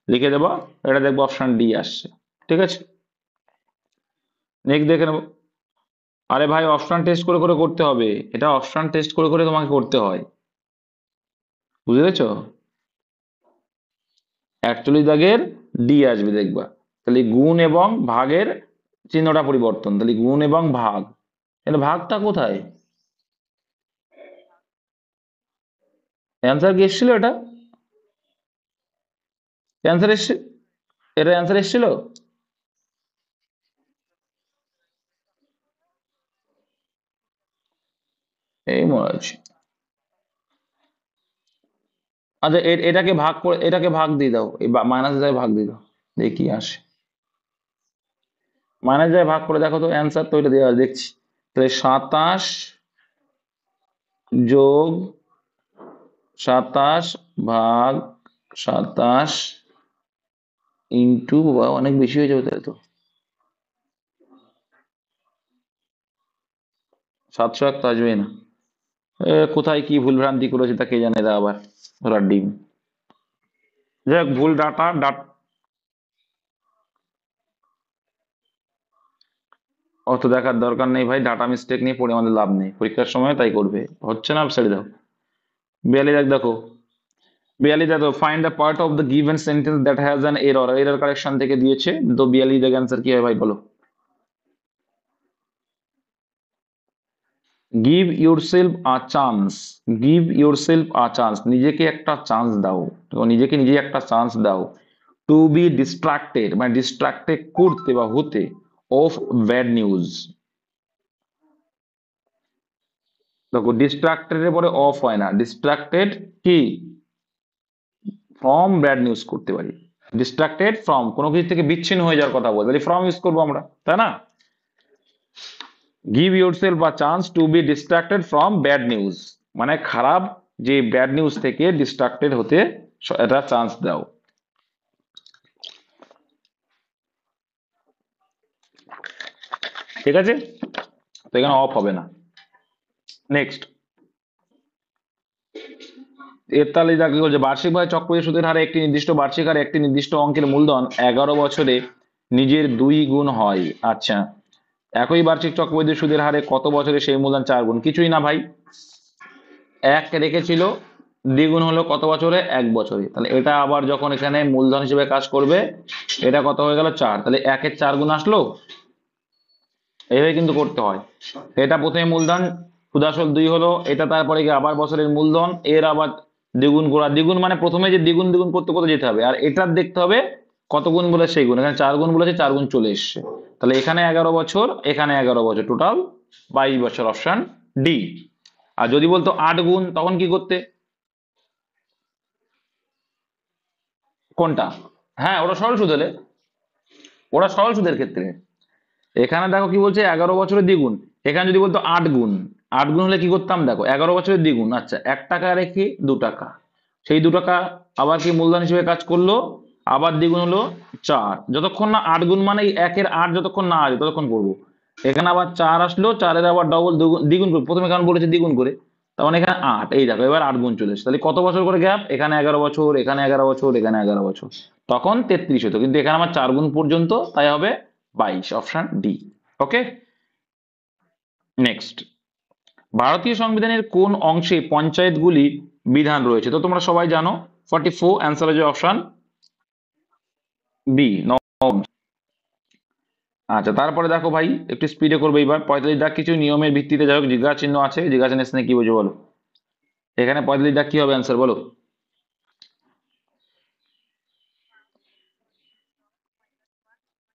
লিখে দেবা। এটা দেখবো অপশন ডি আসছে, ঠিক আছে। নেক্সট দেখে নেবো। আরে ভাই, অপশন টেস্ট করে করে করতে হবে, এটা অপশন টেস্ট করে করে তোমাকে করতে হয়, বুঝতে পেরেছো? 41 দাগের ডি আসবে দেখবা। তাহলে গুণ এবং ভাগের চিহ্নটা পরিবর্তন, তাহলে গুণ এবং ভাগ, এটা ভাগটা কোথায়? অ্যান্সার কি এসেছিল? এটা অ্যান্সার এসছে, এটা অ্যান্সার এসেছিল। এই মনে হচ্ছে। আচ্ছা, এটাকে ভাগ করে, এটাকে ভাগ দিয়ে দাও, এই মাইনাস যায় ভাগ দিয়ে দাও, দেখি কি আসে। মাইনাস যায় ভাগ করে দেখো তো, অ্যান্সার তো এটা দেওয়া আছে, দেখছি। তাহলে 27 যোগ 27 ভাগ 27 ইন্টু, বাবা অনেক বেশি হয়ে যাবে তাহলে তো, 701 তো আসবেই না। কোথায় কি ভুল ভ্রান্তি করেছে তা কে জানে, এরা আবার ধরার ডিম। যাই হোক, ভুল ডাটা অত দেখার দরকার নেই ভাই, ডাটা মিস্টেক নিয়ে পড়ে আমাদের লাভ নেই, পরীক্ষার সময় তাই করবে, হচ্ছে না ছেড়ে দাও। 42 দেখো, 42 দেখো, find the part of the given sentence that has an error, error correction থেকে দিয়েছে, তো 42 দেখে অ্যান্সার কি হয় ভাই বলো। Give yourself a chance, give yourself a chance, নিজেকে একটা চান্স দাও, তো নিজেকে নিজে একটা চান্স দাও, টু বি ডিস্ট্রাক্টেড মানে ডিস্ট্রাক্টেড করতে বা হতে, অফ ব্যাড নিউজ। দেখো, ডিস্ট্রাক্টেড এর পরে অফ হয় না, ডিস্ট্রাক্টেড কি, ফ্রম ব্যাড নিউজ করতে পারি, ডিস্ট্রাক্টেড ফ্রম কোনো কিছু থেকে বিচ্ছিন্ন হয়ে যাওয়ার কথা বলতে, ফ্রম ইউজ করবো আমরা, তাই না? Give yourself a chance to be distracted from bad news, মানে খারাপ যে ব্যাড নিউজ থেকে ডিস্ট্রাক্টেড হতে এটা চান্স দাও, ঠিক আছে। তো এখানে অফ হবে না। নেক্সট, 43 কি বলছে, বার্ষিকভাবে চক্রবৃদ্ধি সুদের হারে একটি নির্দিষ্ট বার্ষিক হারে একটি নির্দিষ্ট অঙ্কের মূলধন 11 বছরে নিজের 2 গুণ হয়। আচ্ছা, একই বার্ষিক চক্রবৃদ্ধি সুদের হারে কত বছরে সেই মূলধন 4 গুণ? কিছুই না ভাই, 1 রেখেছিল, দ্বিগুণ হলো কত বছরে? 1 বছরে, তাহলে এটা আবার যখন এখানে মূলধন হিসেবে কাজ করবে, এটা কত হয়ে গেল? 4, তাহলে 1-এর 4 গুণ আসলো, এইভাবে কিন্তু করতে হয়। এটা প্রথমে মূলধন, সুদাসল 2 হলো, এটা তারপরে গিয়ে আবার বছরের মূলধন, এর আবার দ্বিগুণ করা, দ্বিগুণ মানে প্রথমে যে দ্বিগুণ দ্বিগুণ করতে করতে যেতে হবে, আর এটার দেখতে হবে কত গুণ বলে সেই গুণ, এখানে 4 গুণ বলেছে, 4 গুণ চলে এসছে, তাহলে এখানে 11 বছর, এখানে 11 বছর, টোটাল 22 বছর, অপশন ডি। আর যদি বলতো 8 গুণ, তখন কি করতে? কোনটা? হ্যাঁ, ওটা সরল সুদ হলে, ওরা সরল সুদের ক্ষেত্রে। এখানে দেখো কি বলছে, 11 বছরের দ্বিগুণ, এখানে যদি বলতো 8 গুণ, 8 গুণ হলে কি করতাম দেখো, 11 বছরের দ্বিগুণ, আচ্ছা 1 টাকা রেখে 2 টাকা, সেই 2 টাকা আবার কি মূলধন হিসেবে কাজ করলো, আবার দ্বিগুণ হলো 4, যতক্ষণ না 8 গুণ মানে 1-এর 8 যতক্ষণ না আসে ততক্ষণ করবো, এখানে আবার 4 আসলো, 4-এর আবার ডবল দ্বিগুণ করে, প্রথমে কারণ বলেছে দ্বিগুণ করে, তার মানে এখানে 8, এই দেখো এবার 8 গুণ চলে এসেছে, তাহলে কত বছর করে গ্যাপ, এখানে 11 বছর, এখানে 11 বছর, এখানে 11 বছর, তখন 33 হতো, কিন্তু এখানে আমার 4 গুণ পর্যন্ত, তাই হবে 22, অপশন ডি। ওকে, নেক্সট, ভারতীয় সংবিধানের কোন অংশে পঞ্চায়েতগুলি বিধান রয়েছে? তো তোমরা সবাই জানো, 44, অ্যান্সার হচ্ছে অপশন বি। আচ্ছা, তারপরে দেখো ভাই একটু স্পিডে করবো এবার। 45 দাগ কিছু নিয়মের ভিত্তিতে যাই হোক জিজ্ঞাসা চিহ্ন আছে, জিজ্ঞাসা চিহ্নের স্থানে কি বুঝো বলো। এখানে 45 দাগ কি হবে অ্যান্সার বলো।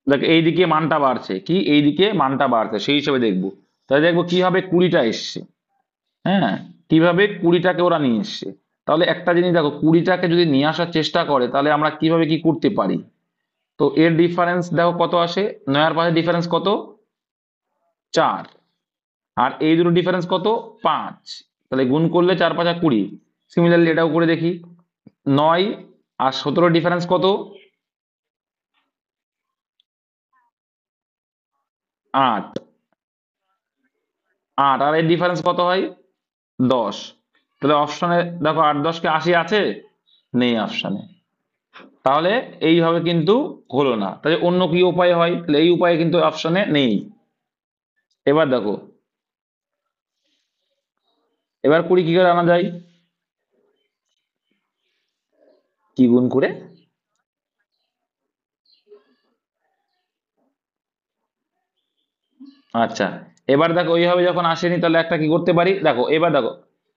দেখ এইদিকে মানটা বাড়ছে, কি এইদিকে মানটা বাড়ছে সেই হিসেবে দেখবো। তাহলে দেখবো কি হবে, 20টা এসছে। হ্যাঁ, কিভাবে 20টাকে ওরা নিয়ে এসছে। তাহলে একটা জিনিস দেখো, 20টাকে যদি নিয়ে আসার চেষ্টা করে তাহলে আমরা কিভাবে কি করতে পারি। তো এর ডিফারেন্স দেখো কত আসে, 9 আর 5 ডিফারেন্স কত, 4। আর এই দুটো ডিফারেন্স কত, 5। তাহলে গুণ করলে 4 5 20। সিমিলারলি এটাও করে দেখি, 9 আর 17 ডিফারেন্স কত, 8। 8 আর এর ডিফারেন্স কত হয়, 10। তাহলে অপশনে দেখো 8 10 কে 80 আছে, নেই অপশনে। তাহলে এইভাবে কিন্তু হলো না, তাহলে অন্য কি উপায় হয়, তাহলে এই উপায় কিন্তু অপশনে নেই। এবার দেখো, এবার 20 কি করে আনা যায়, কি গুণ করে। আচ্ছা, এবার দেখো ওইভাবে যখন আসেনি তাহলে একটা কি করতে পারি, দেখো এবার দেখো।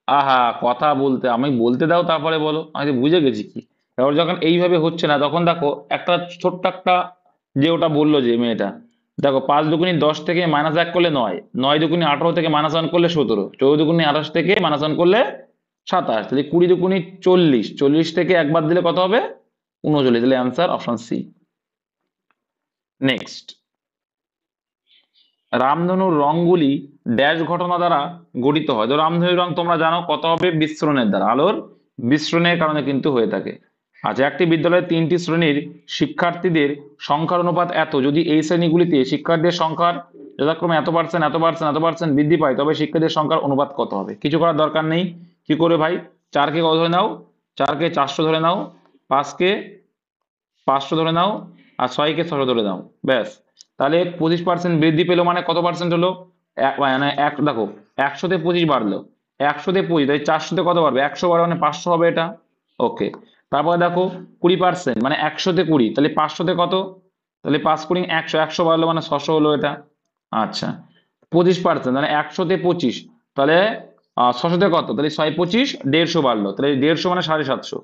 আহা, কথা বলতে আমি বলতে দাও তারপরে বলো, আমি তো বুঝে গেছি কি। এবার যখন এইভাবে হচ্ছে না তখন দেখো একটা ছোট্ট একটা, যে ওটা বললো যে মেয়েটা, দেখো 5 দুগুনি 10 থেকে -1 করলে 9, 9 দুগুনি 18 থেকে -1 করলে 17, 14 দুগুনি 28 থেকে -1 করলে 27, তাহলে 20 দুগুনি 40, 40 থেকে একবার দিলে কত হবে, 39। তাহলে অ্যান্সার অপশন সি। নেক্সট, রামধনুর রংগুলি ড্যাশ ঘটনা দ্বারা গঠিত হয়। তো রামধনুর রং তোমরা জানো কত হবে, বিস্ফোরণের দ্বারা, আলোর বিস্ফোরণের কারণে কিন্তু হয়ে থাকে। আচ্ছা, একটি বিদ্যালয়ের 3টি শ্রেণীর শিক্ষার্থীদের সংখ্যার অনুপাত এত, যদি এই শ্রেণীগুলিতে শিক্ষার্থীদের সংখ্যার যথাক্রমে এত%, এত%, এত% বৃদ্ধি পায়, তবে শিক্ষার্থীদের সংখ্যার অনুপাত কত হবে। কিছু করার দরকার নেই, কি করবে ভাই, 4কে কত ধরে নাও, 4কে 400 ধরে নাও, 5কে 500 ধরে নাও, আর 6কে 600 ধরে নাও, ব্যাস। তাহলে 25% বৃদ্ধি পেলো মানে কত পার্সেন্ট হলো, মানে এক দেখো, 100-তে 25 বাড়লো, 100-তে 25, তাই 400-তে কত বাড়বে, 100 বাড়বে মানে 500 হবে এটা। ওকে, তারপরে দেখো 20% মানে 100-তে 20, তাহলে 500-তে কত, তাহলে 5 কুড়ি 100, 100 বাড়লো মানে 600 হলো এটা। আচ্ছা, 25% মানে 100-তে 25, তাহলে 600-তে কত, তাহলে 6 25 150 বাড়লো, তাহলে 150 মানে 750।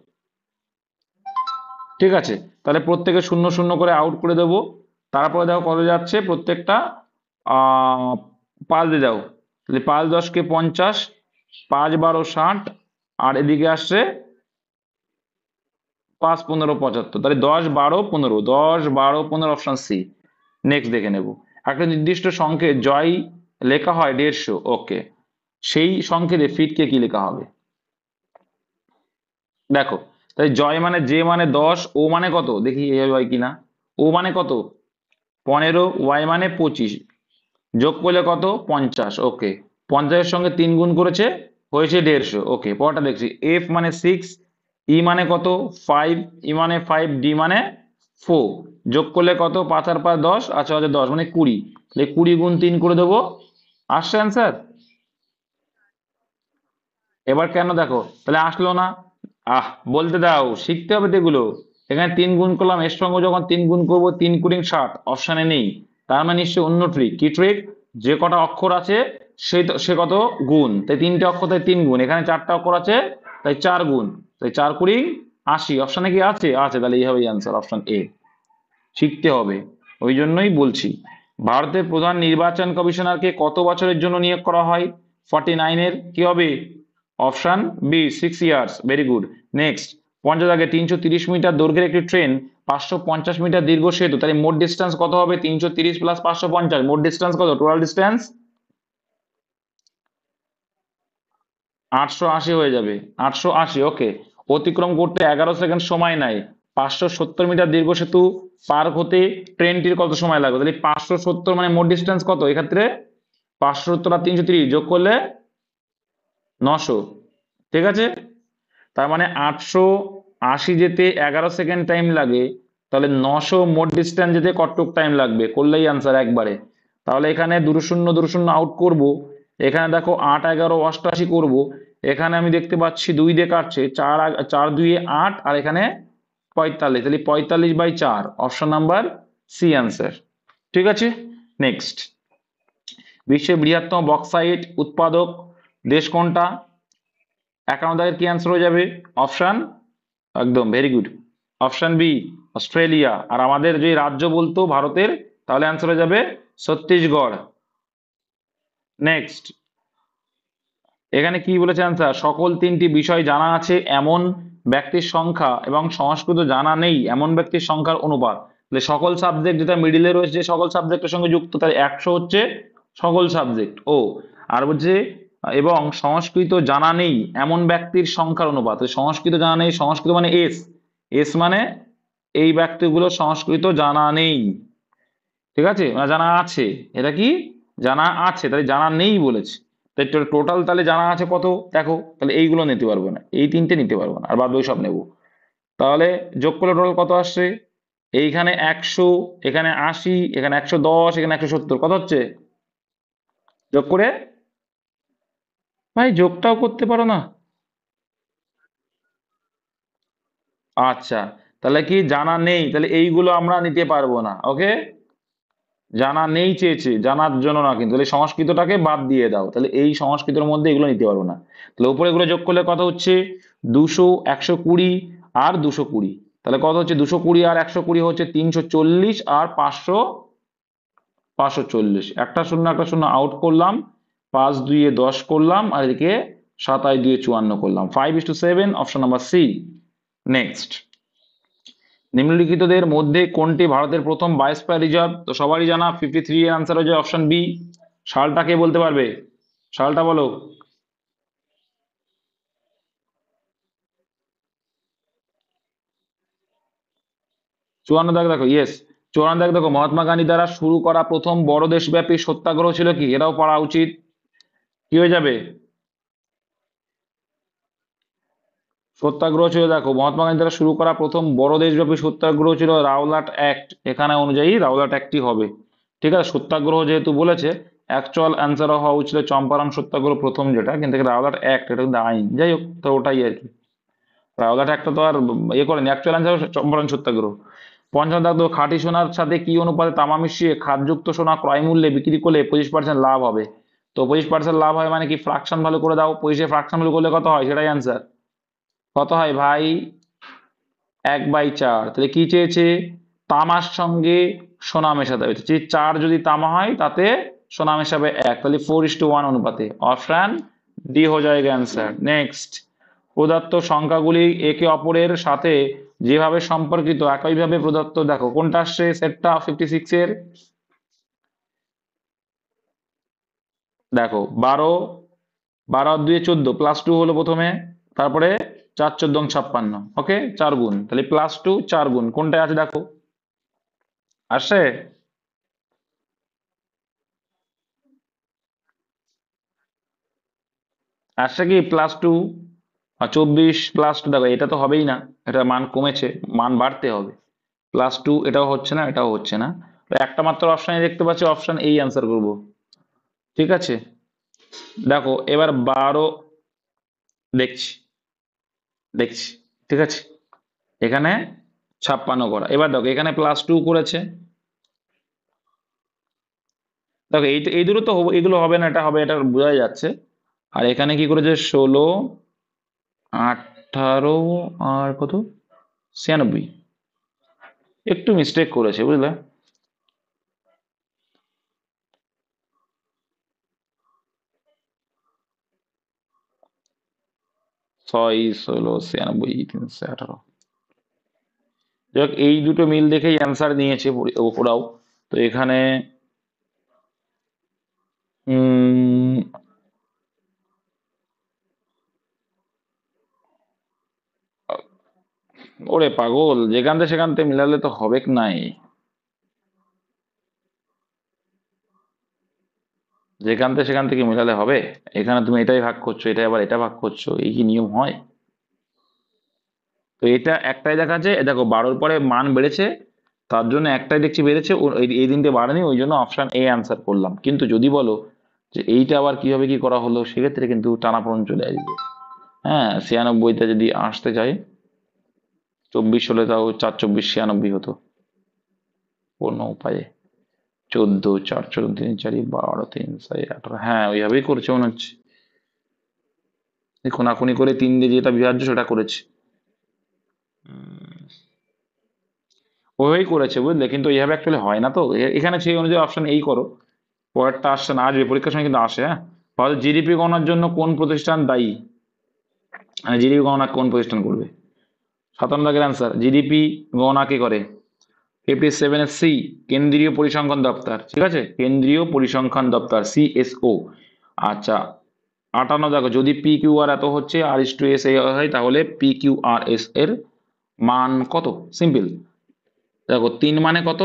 ঠিক আছে, তাহলে প্রত্যেকে 0 0 করে আউট করে দেবো। তারপরে দেখো কত যাচ্ছে প্রত্যেকটা, আহ 5 দিয়ে দাও, তাহলে 5 10 কে 50, 5 12 60, আর এদিকে আসছে 5 15 75, তাহলে 10 12 15, 10 12 15 অপশন সি। নেক্সট দেখে নেব, একটা নির্দিষ্ট সংখ্যে জয় লেখা হয় 150, ওকে, সেই সংখ্যেতে ফিটকে কি লেখা হবে। দেখো, তাই জয় মানে যে মানে 10, ও মানে কত দেখি এইভাবে হয় কিনা, ও মানে কত 15, ওয়াই মানে 25, যোগ করলে কত 50, ওকে, 50-এর সঙ্গে 3 গুণ করেছে, হয়েছে 150, ওকে। পরটা দেখছি, এফ মানে 6, ই মানে কত 5, ই মানে 5, ডি মানে 4, যোগ করলে কত 5 আর 5 10, আচ্ছা হচ্ছে 10 মানে 20, তাহলে 20 গুণ 3 করে দেবো, আসছে অ্যান্সার। এবার কেন দেখো তাহলে আসলো না, আহ বলতে দাও, শিখতে হবে তো এগুলো। এখানে 3 গুণ করলাম, এর সঙ্গে যখন 3 গুণ করবো 3 কুড়ি 60, অপশানে নেই, তার মানে নিশ্চয়ই অন্য ট্রিক। কি ট্রিক, যে কটা অক্ষর আছে সে কত গুণ, তাই 3টে অক্ষর তাই 3 গুণ, এখানে 4টা অক্ষর আছে তাই 4 গুণ, তাই 4 কুড়ি 80, অপশানে কি আছে, আছে, তাহলে এই হবে অ্যান্সার অপশন এ। শিখতে হবে, ওই জন্যই বলছি। ভারতের প্রধান নির্বাচন কমিশনারকে কত বছরের জন্য নিয়োগ করা হয়, 49-এর কি হবে, option B 6 years, very good. Next, 50 আগে 330 মিটার দৈর্ঘ্যের একটি ট্রেন 550 মিটার দীর্ঘ সেতু, তাহলে মোট ডিস্টেন্স কত হবে, 330 প্লাস 550, মোট ডিস্টেন্স কত, টোটাল ডিস্টেন্স 880 হয়ে যাবে, 880, ওকে। অতিক্রম করতে 11 সেকেন্ড সময় নেয়, 570 মিটার দীর্ঘ সেতু পার হতে ট্রেনটির কত সময় লাগবে, তাহলে 570 মানে মোট ডিস্টেন্স কত এক্ষেত্রে, 570 আর 330 যোগ করলে 900, ঠিক আছে। তার মানে 880 যেতে 11 সেকেন্ড টাইম লাগে, তাহলে 900 মোট ডিস্টেন্স যেতে কতটুক টাইম লাগবে, করলেই আনসার একবারে। তাহলে এখানে 2 শূন্য 2 শূন্য আউট করব, এখানে দেখো 8 11 88 করব, এখানে আমি দেখতে পাচ্ছি 2 দিয়ে কাটছে, 4 4 2 8, আর এখানে 45, তাহলে 45/4, অপশন নাম্বার সি অ্যান্সার। ঠিক আছে, নেক্সট। বিশ্বের বৃহত্তম বক্সাইট উৎপাদক দেশ কোনটা? 51 দাগের কি অ্যান্সার হয়ে যাবে? অপশন, একদম very good, option B Australia. আর আমাদের যে রাজ্য বলতো ভারতের, তাহলে অ্যান্সার হয়ে যাবে ছত্তিশগড়। নেক্সট, এখানে কি বলেছে অ্যান্সার? সকল 3টি বিষয় জানা আছে এমন ব্যক্তির সংখ্যা এবং সংস্কৃত জানা নেই এমন ব্যক্তির সংখ্যার অনুপাত। তাহলে সকল সাবজেক্ট যেটা মিডিলে রয়েছে, সকল সাবজেক্টের সঙ্গে যুক্ত, তাহলে 100 হচ্ছে সকল সাবজেক্ট। ও আর বলছে এবং সংস্কৃত জানা নেই এমন ব্যক্তির সংখ্যার অনুপাত। সংস্কৃত জানা নেই, সংস্কৃত মানে এস, এস মানে এই ব্যক্তিগুলো সংস্কৃত জানা নেই, ঠিক আছে, মানে জানা আছে। এটা কি জানা আছে, তাহলে জানা নেই বলেছে। তাই টোটাল তাহলে জানা আছে কত দেখো, তাহলে এইগুলো নিতে পারবো না, এই 3টে নিতে পারবো না, আর বাদ বাকি সব নেবো। তাহলে যোগ করলে টোটাল কত আসছে? এইখানে 100, এখানে 80, এখানে 110, এখানে 170, কত হচ্ছে? যোগ করে, ভাই যোগটাও করতে পারো না? আচ্ছা, তাহলে কি জানা নেই, তাহলে এইগুলো আমরা নিতে পারবো না। ওকে, জানা নেই চেয়েছে, জানার জন্য না কিন্তু, তাহলে সংস্কৃতটাকে বাদ দিয়ে দাও, তাহলে এই সংস্কৃতের মধ্যে এগুলো নিতে পারবো না। তাহলে উপরে এগুলো যোগ করলে কত হচ্ছে? 200, 120 আর 220, তাহলে কত হচ্ছে? 220 আর 120 হচ্ছে 340, আর 500 540। একটা শূন্য একটা শূন্য আউট করলাম, 5 2 10 করলাম, আর এদিকে 27 2 54 করলাম। 5:7, অপশন নাম্বার সি। নেক্সট, নিম্নলিখিতদের মধ্যে কোনটি ভারতের প্রথম বায়োস্ফিয়ার রিজার্ভ? তো সবারই জানা 53 এর আনসার হয়ে যায় অপশন বি। সালটা কে বলতে পারবে? সালটা বলো। 54 দাগ দেখো, ইয়েস 54 দাগ দেখো, মহাত্মা গান্ধী দ্বারা শুরু করা প্রথম বড় দেশব্যাপী সত্যাগ্রহ ছিল কি? এটাও পড়া উচিত। কি হয়ে যাবে? সত্যাগ্রহ ছিল, দেখো মহাত্মা গান্ধী দ্বারা শুরু করা প্রথম বড় দেশব্যাপী সত্যাগ্রহ ছিল রাওলাট অ্যাক্ট। এখানে অনুযায়ী রাওলাট অ্যাক্টই হবে। ঠিক আছে, সত্যাগ্রহ যেহেতু বলেছে, অ্যাকচুয়াল অ্যান্সার হওয়া উচিত চম্পারণ সত্যাগ্রহ প্রথম যেটা, কিন্তু রাওলাট অ্যাক্ট এটা কিন্তু আইন। যাই হোক, তো ওটাই আর কি, রাওলাট একটা তো আর ইয়ে করেনি, অ্যাকচুয়াল অ্যান্সার চম্পারণ সত্যাগ্রহ। পঞ্চম দাগ, খাঁটি সোনার সাথে কি অনুপাতে তামা মিশিয়ে খাদযুক্ত সোনা ক্রয় মূল্যে বিক্রি করলে 25% লাভ হবে? তো 25% লাভ হয় মানে কি? ফ্রাকশন ভ্যালু করে দাও, 25 ফ্রাকশন ভ্যালু করলে কত হয় সেটাই অ্যান্সার। কত হয় ভাই? 1/4। তাহলে কি চেয়েছে? তামার সঙ্গে সোনা মেশাতে হবে, 4 যদি তামা হয় তাতে সোনা মেশাবে 1, তাহলে 4:1 অনুপাতে। অপশন ডি হয়ে যায়গা অ্যান্সার। নেক্সট, প্রদত্ত সংখ্যাগুলি একে অপরের সাথে যেভাবে সম্পর্কিত একইভাবে প্রদত্ত, দেখো কোনটা আসছে সেটটা 56 এর? দেখো 12, 12 আর 2 14, +2 হলো প্রথমে, তারপরে 4 14 56, ওকে 4 গুণ, তাহলে +2 4 গুণ কোনটায় আছে দেখো, আসছে? আসছে কি +2? আর 24 +2, দেখো এটা তো হবেই না, এটা মান কমেছে, মান বাড়তে হবে। +2 এটাও হচ্ছে না, এটাও হচ্ছে না, তো একটা মাত্র অপশানে দেখতে পাচ্ছি, অপশন এই অ্যান্সার করব। ঠিক আছে, দেখো এবার 12 দেখছি, দেখছি, ঠিক আছে, এখানে 56 করা, এবার দেখো এখানে +2 করেছে, দেখো এই দুটো তো এগুলো হবে না, এটা হবে, এটা বোঝা যাচ্ছে। আর এখানে কি করেছে? 16, 18 আর কত, 96, একটু মিস্টেক করেছে বুঝলে। 6 16 96 318। যাক, এই দুটো মিল দেখেই অ্যান্সার নিয়েছে ওরাও। তো এখানে উম ওরে পাগল, যেখান থেকে সেখান থেকে মিলালে তো হবে নাই, যেখান থেকে সেখান থেকে মিলালে হবে? এখানে তুমি এটাই ভাগ করছো, এটা আবার এটা ভাগ করছো, এই কি নিয়ম হয়? তো এটা একটাই দেখা যায়, দেখো 12-র পরে মান বেড়েছে, তার জন্য একটাই দেখছি বেড়েছে, এই দিনটা বাড়েনি, ওই জন্য অপশন এ অ্যান্সার করলাম। কিন্তু যদি বলো যে এইটা আবার কিভাবে কি করা হলো, সেক্ষেত্রে কিন্তু টানাপোড়েন চলে আসবে। হ্যাঁ, 96টা যদি আসতে যায়, 24 হলে তাও 4 24 96 হতো কোনো উপায়ে। 14, 4, 14, 3, 4, 12, 3, 6, 18, হ্যাঁ ওইভাবেই করেছে মনে হচ্ছে। খুনাখুনি করে 3 দিয়ে যেটা বিভাজ্য সেটা করেছে। ওইভাবেই করেছে বুঝলে, কিন্তু এইভাবে অ্যাকচুয়ালি হয় না তো। এখানে সেই অনুযায়ী অপশন এই করো। পরেরটা আসছে না, আসবে পরীক্ষার সময় কিন্তু আসে। হ্যাঁ, তাহলে জিডিপি গণনার জন্য কোন প্রতিষ্ঠান দায়ী? মানে জিডিপি গণনা কোন প্রতিষ্ঠান করবে? 57 দাগের অ্যান্সার, জিডিপি গণনা কে করে? 57 সি, কেন্দ্রীয় পরিসংখ্যান দপ্তর। ঠিক আছে, কেন্দ্রীয় পরিসংখ্যান দপ্তর, সিএসও। আচ্ছা, 58 দেখো, যদি পি কিউ আর এত হচ্ছে আর ইস টু এস হয়, তাহলে পি কিউ আর এস এর মান কত? সিম্পল, দেখো 3 মানে কত?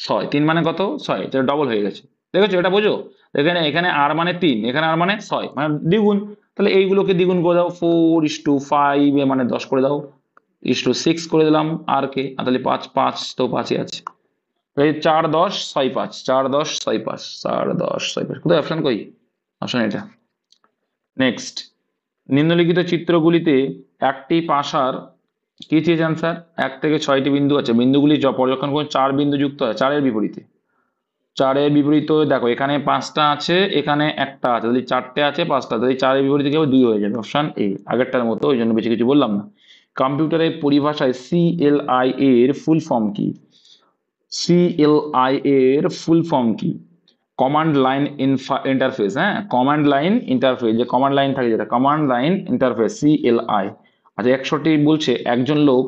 6, 3 মানে কত? 6, এটা ডবল হয়ে গেছে। দেখেছো, এটা বোঝো। এখানে এখানে আর মানে 3, এখানে আর মানে 6, মানে দ্বিগুণ। তাহলে এইগুলোকে দ্বিগুণ করে দাও, 4:5 এ মানে 10 করে দাও, 6 করে দিলাম আর কে, তাহলে 5, 5 তো 5ই আছে। এই 4, 10, 6, 5, 4, 10, 6, 5, 4, 10, 6, 5, কোথায় অপশন কই? অপশন এটা। নেক্সট, নিম্নলিখিত চিত্রগুলিতে একটি পাশার কি চেয়েছে অ্যান্সার? 1 থেকে 6টি বিন্দু আছে, বিন্দুগুলি পর্যবেক্ষণ করে 4 বিন্দু যুক্ত হয় 4-এর বিপরীতে। 4-এর বিপরীতে দেখো, এখানে 5টা আছে, এখানে একটা আছে, যদি 4টে আছে 5টা, যদি 4-এর বিপরীতে কেউ 2 হয়ে যাবে। অপশন এ, আগেরটার মতো, ওই জন্য বেশি কিছু বললাম না। কম্পিউটারের পরিভাষায় সিএলআই এর ফুল ফর্ম কি? সিএলআই এর ফুল ফর্ম কি? Command line interface. হ্যাঁ, কমান্ড লাইন ইন্টারফেস, যে কমান্ড লাইন থাকে, যেটা কমান্ড লাইন ইন্টারফেস, সিএলআই। আচ্ছা, 100টি বলছে একজন লোক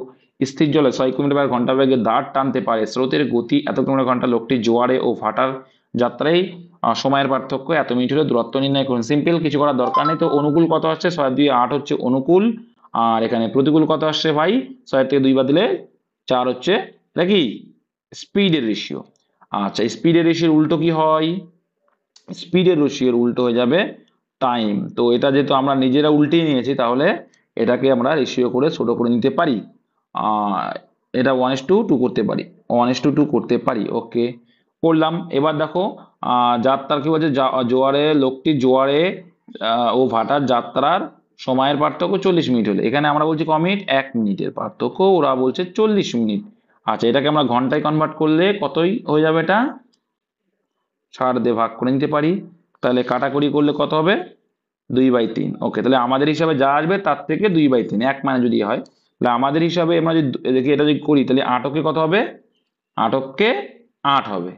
স্থির জলে 6 কিলোমিটার/ঘন্টা বেগে দাঁড় টানতে পারে, স্রোতের গতি এত কিলোমিটার/ঘন্টা, লোকটি জোয়ারে ও ভাটার যাত্রায় সময়ের পার্থক্য এত মিনিট হলে দূরত্ব নির্ণয় করুন। সিম্পল, কিছু করার দরকার নেই। তো অনুকূল কত আসছে? 6 2 8 হচ্ছে অনুকূল। আর এখানে প্রতিকূল কত আসছে ভাই? 6 থেকে 2 বাদ দিলে 4 হচ্ছে, এটা কি? স্পিডের রেশিও। আচ্ছা, স্পিডের রেশিওর উল্টো কি হয়? স্পিডের রেশিওর উল্টো হয়ে যাবে টাইম। তো এটা যেহেতু আমরা নিজেরা উল্টিয়ে নিয়েছি, তাহলে এটাকে আমরা রেশিও করে ছোট করে নিতে পারি। এটা 1:2 করতে পারি, 1:2 করতে পারি। ওকে, করলাম। এবার দেখো, যাত্রার কি বলছে? জোয়ারে, লোকটি জোয়ারে ও ভাটার যাত্রার সময়ের পার্থক্য 40 মিনিট হলে, এখানে আমরা বলছি ক মিনিট? 1 মিনিটের পার্থক্য, ওরা বলছে 40 মিনিট। আচ্ছা, এটাকে আমরা ঘন্টায় কনভার্ট করলে কতই হয়ে যাবে? এটা 60 দিয়ে ভাগ করে নিতে পারি। তাহলে কাটাকুটি করলে কত হবে? 2/3। ওকে, তাহলে আমাদের হিসাবে যা আসবে তার থেকে 2/3, 1 মানে যদি হয়, তাহলে আমাদের হিসাবে আমরা যদি দেখি, এটা যদি করি, তাহলে 8কে কত হবে? 8কে 8 হবে।